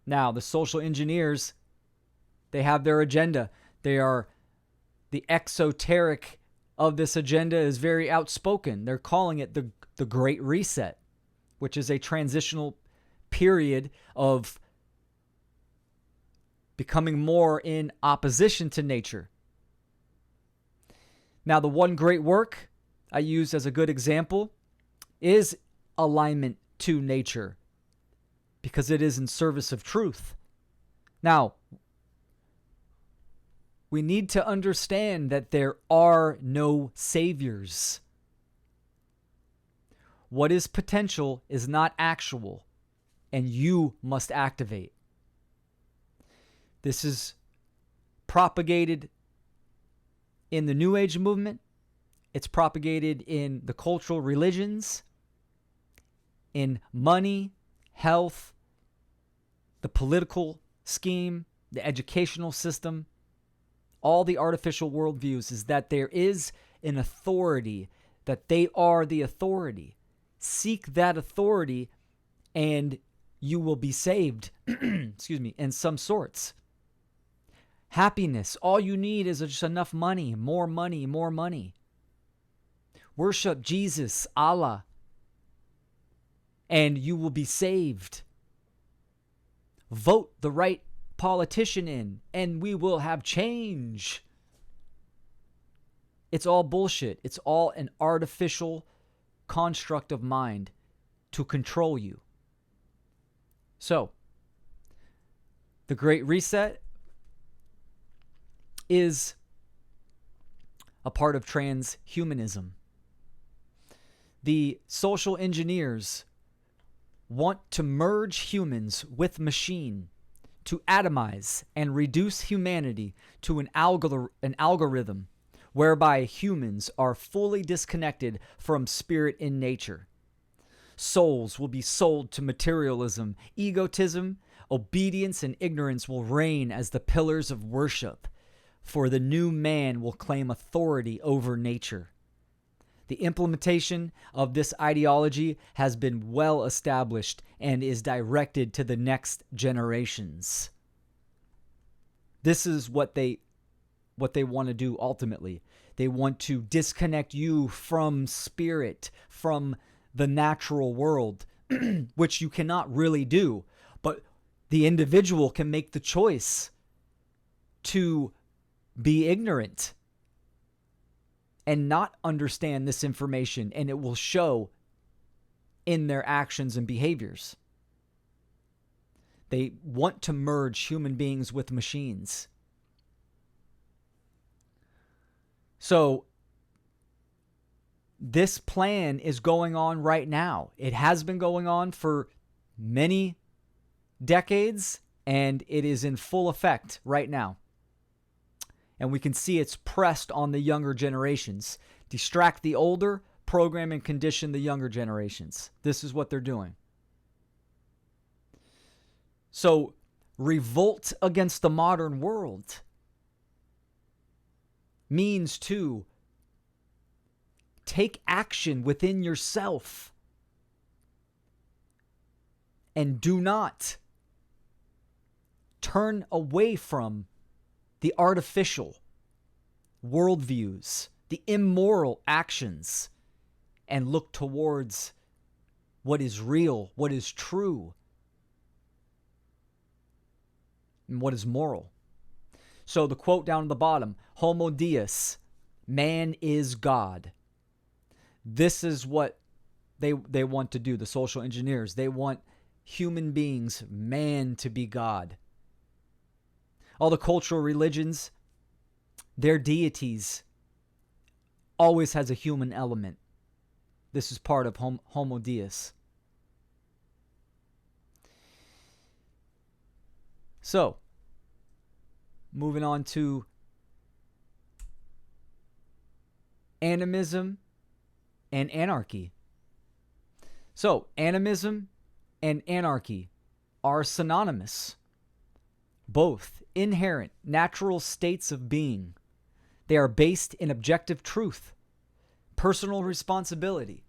Now, the social engineers, they have their agenda. The exoteric of this agenda is very outspoken. They're calling it the Great Reset, which is a transitional period of becoming more in opposition to nature. Now, the one great work I use as a good example is alignment to nature, because it is in service of truth. Now, we need to understand that there are no saviors. What is potential is not actual, and you must activate. This is propagated in the New Age movement. It's propagated in the cultural religions, in money, health, the political scheme, the educational system. All the artificial worldviews is that there is an authority, that they are the authority. Seek that authority and you will be saved, excuse me, in some sorts. Happiness, all you need is just enough money, more money, more money. Worship Jesus, Allah, and you will be saved. Vote the right politician in, and we will have change. It's all bullshit. It's all an artificial construct of mind to control you. So, the Great Reset is a part of transhumanism. The social engineers want to merge humans with machine, to atomize and reduce humanity to an algorithm whereby humans are fully disconnected from spirit in nature. Souls will be sold to materialism, egotism, obedience, and ignorance will reign as the pillars of worship, for the new man will claim authority over nature. The implementation of this ideology has been well established and is directed to the next generations. This is what they want to do ultimately. They want to disconnect you from spirit, from the natural world, which you cannot really do. But the individual can make the choice to be ignorant and not understand this information, and it will show in their actions and behaviors. They want to merge human beings with machines. So, this plan is going on right now. It has been going on for many decades, and it is in full effect right now. And we can see it's pressed on the younger generations. Distract the older, program and condition the younger generations. This is what they're doing. So, revolt against the modern world means to take action within yourself and do not turn away from the artificial worldviews, the immoral actions, and look towards what is real, what is true, and what is moral. So the quote down at the bottom, Homo Deus, man is God. This is what they want to do, the social engineers. They want human beings, man, to be God. All the cultural religions, their deities always has a human element. This is part of Homo Deus. So, moving on to animism and anarchy. So, animism and anarchy are synonymous. Both inherent natural states of being. They are based in objective truth, personal responsibility,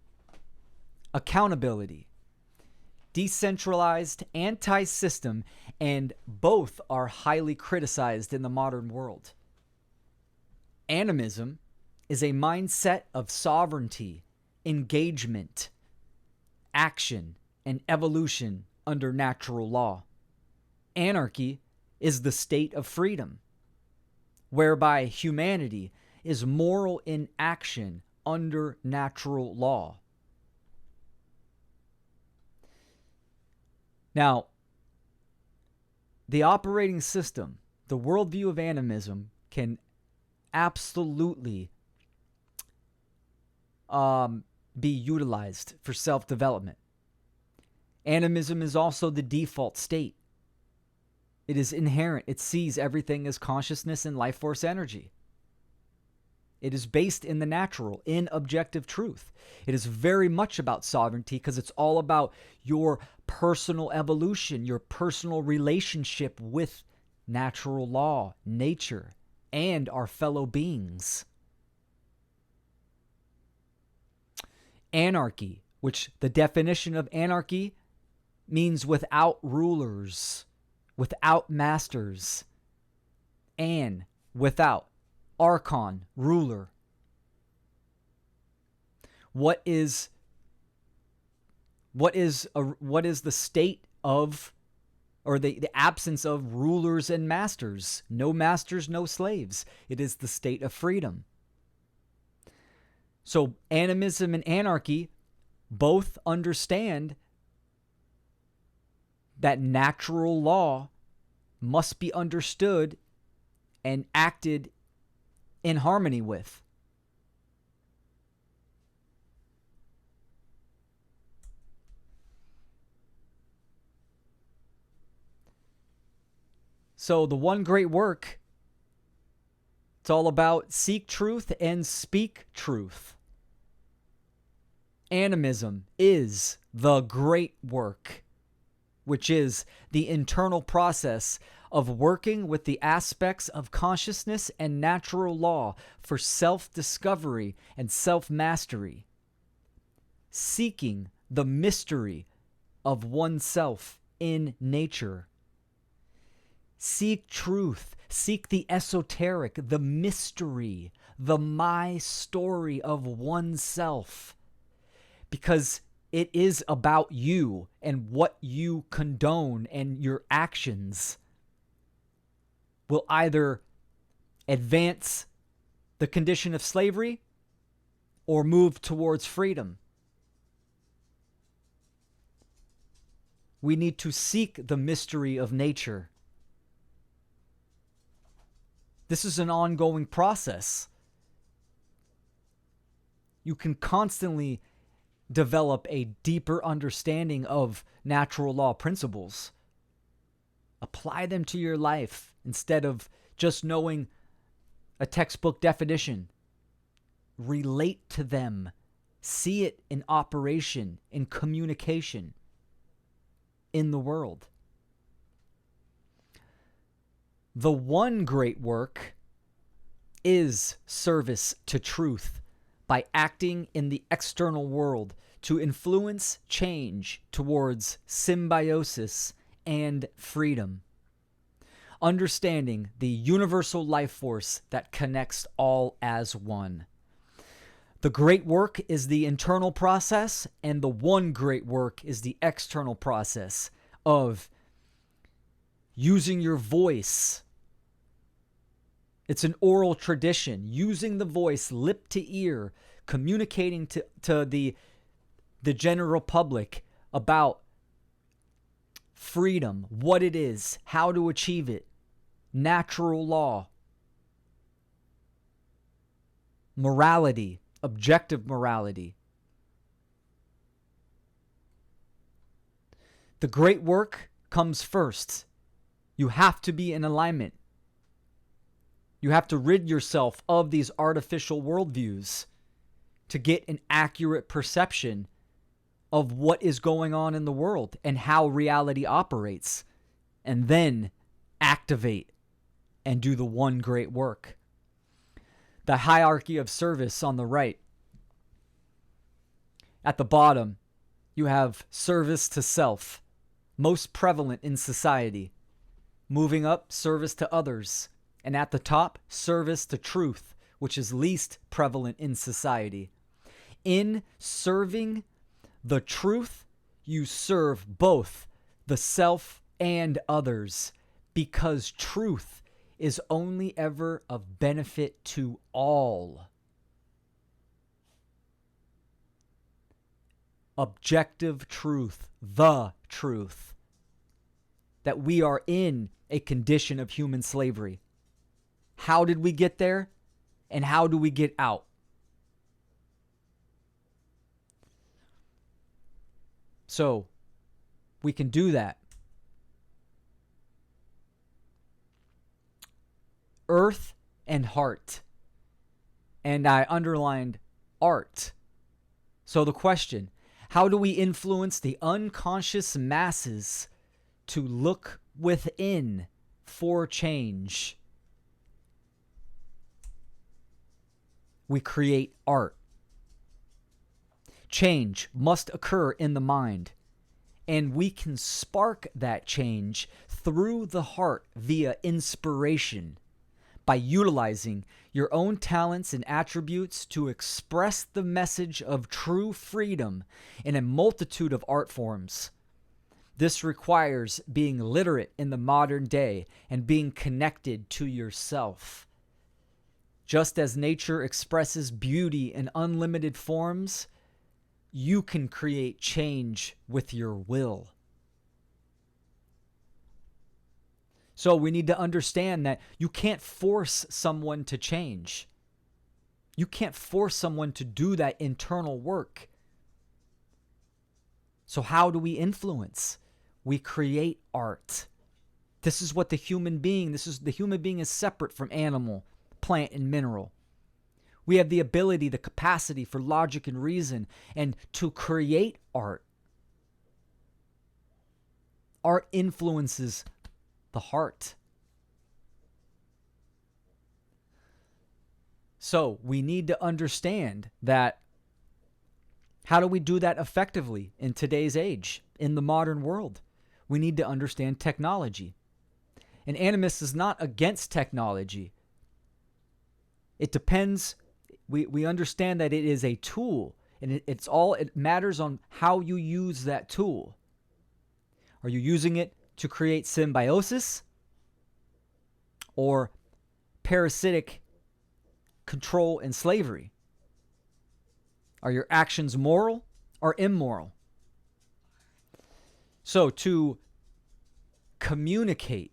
accountability, decentralized anti-system, and both are highly criticized in the modern world. Animism is a mindset of sovereignty, engagement, action, and evolution under natural law. Anarchy is the state of freedom, whereby humanity is moral in action under natural law. Now, the operating system, the worldview of animism, can absolutely be utilized for self-development. Animism is also the default state. It is inherent. It sees everything as consciousness and life force energy. It is based in the natural, in objective truth. It is very much about sovereignty because it's all about your personal evolution, your personal relationship with natural law, nature, and our fellow beings. Anarchy, which the definition of anarchy means without rulers, without masters, and without archon, ruler. What is the state of, or the absence of, rulers and masters? No masters, no slaves. It is the state of freedom. So animism and anarchy both understand that natural law must be understood and acted in harmony with. So the one great work, it's all about seek truth and speak truth. Animism is the great work, which is the internal process of working with the aspects of consciousness and natural law for self-discovery and self-mastery, seeking the mystery of oneself in nature. Seek truth, seek the esoteric, the mystery, the my story of oneself, because it is about you and what you condone, and your actions will either advance the condition of slavery or move towards freedom. We need to seek the mystery of nature. This is an ongoing process. You can constantly develop a deeper understanding of natural law principles. Apply them to your life instead of just knowing a textbook definition. Relate to them. See it in operation, in communication, in the world. The one great work is service to truth by acting in the external world to influence change towards symbiosis and freedom. Understanding the universal life force that connects all as one. The great work is the internal process, and the one great work is the external process of using your voice. It's an oral tradition, using the voice, lip to ear, communicating to the general public about freedom, what it is, how to achieve it, natural law, morality, objective morality. The great work comes first. You have to be in alignment. You have to rid yourself of these artificial worldviews to get an accurate perception of what is going on in the world and how reality operates, and then activate and do the one great work. The hierarchy of service on the right. At the bottom, you have service to self, most prevalent in society. Moving up, service to others. And at the top, service to truth, which is least prevalent in society. In serving the truth, you serve both the self and others, because truth is only ever of benefit to all. Objective truth, the truth, that we are in a condition of human slavery. How did we get there? And how do we get out? So, we can do that. Earth and heart. And I underlined art. So the question, how do we influence the unconscious masses to look within for change? We create art. Change must occur in the mind, and we can spark that change through the heart via inspiration by utilizing your own talents and attributes to express the message of true freedom in a multitude of art forms. This requires being literate in the modern day and being connected to yourself. Just as nature expresses beauty in unlimited forms, you can create change with your will. So we need to understand that you can't force someone to change. You can't force someone to do that internal work. So how do we influence? We create art. This is what the human being is separate from animal, plant, and mineral. We have the ability, the capacity for logic and reason, and to create art. Art influences the heart. So we need to understand that. How do we do that effectively in today's age, in the modern world? We need to understand technology. An animist is not against technology. It depends. We understand that it is a tool, and it matters on how you use that tool. Are you using it to create symbiosis or parasitic control and slavery? Are your actions moral or immoral? So to communicate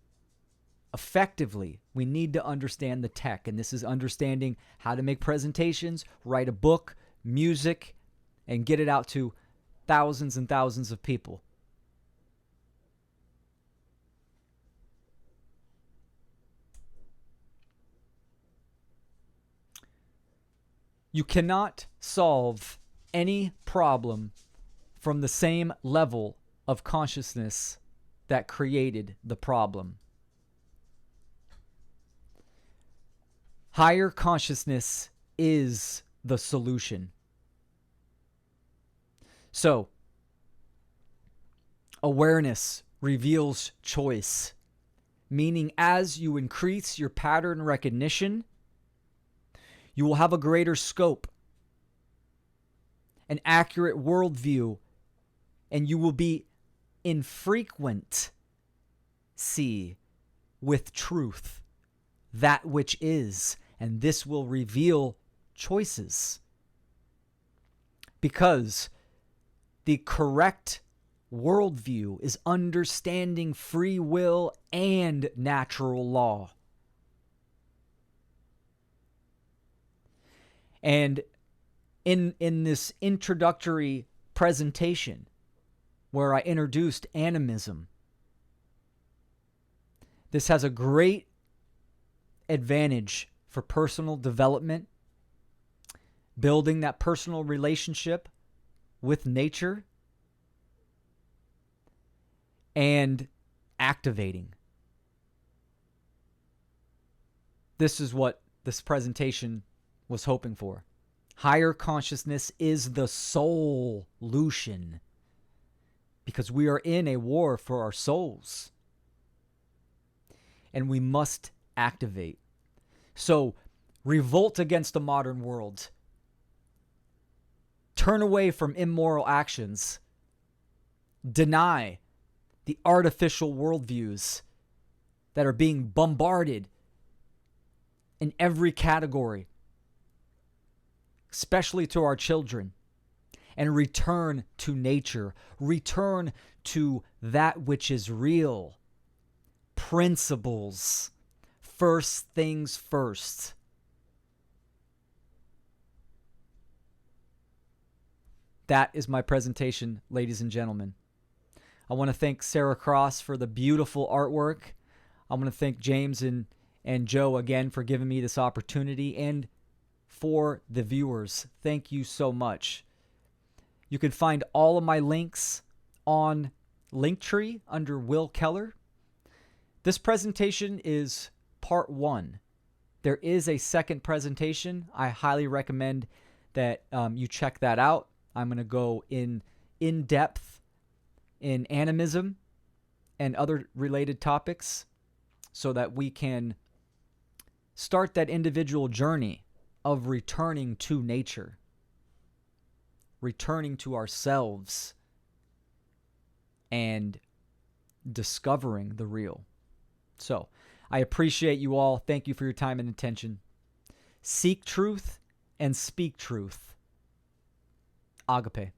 effectively, we need to understand the tech. And this is understanding how to make presentations, write a book, music, and get it out to thousands and thousands of people. You cannot solve any problem from the same level of consciousness that created the problem. Higher consciousness is the solution. So, awareness reveals choice, meaning as you increase your pattern recognition, you will have a greater scope, an accurate worldview, and you will be in frequency with truth, that which is, and this will reveal choices. Because the correct worldview is understanding free will and natural law. And in this introductory presentation where I introduced animism, this has a great advantage for personal development, building that personal relationship with nature, and activating. This is what this presentation was hoping for. Higher consciousness is the solution, because we are in a war for our souls, and we must activate. So, revolt against the modern world. Turn away from immoral actions. Deny the artificial worldviews that are being bombarded in every category, especially to our children, and return to nature. Return to that which is real. Principles. First things first. That is my presentation, ladies and gentlemen. I want to thank Sarah Cross for the beautiful artwork. I want to thank James and Joe again for giving me this opportunity, and for the viewers. Thank you so much. You can find all of my links on Linktree under Will Keller. This presentation is part 1. There is a second presentation. I highly recommend that you check that out. I'm going to go in depth in animism and other related topics so that we can start that individual journey of returning to nature, returning to ourselves, and discovering the real. So, I appreciate you all. Thank you for your time and attention. Seek truth and speak truth. Agape.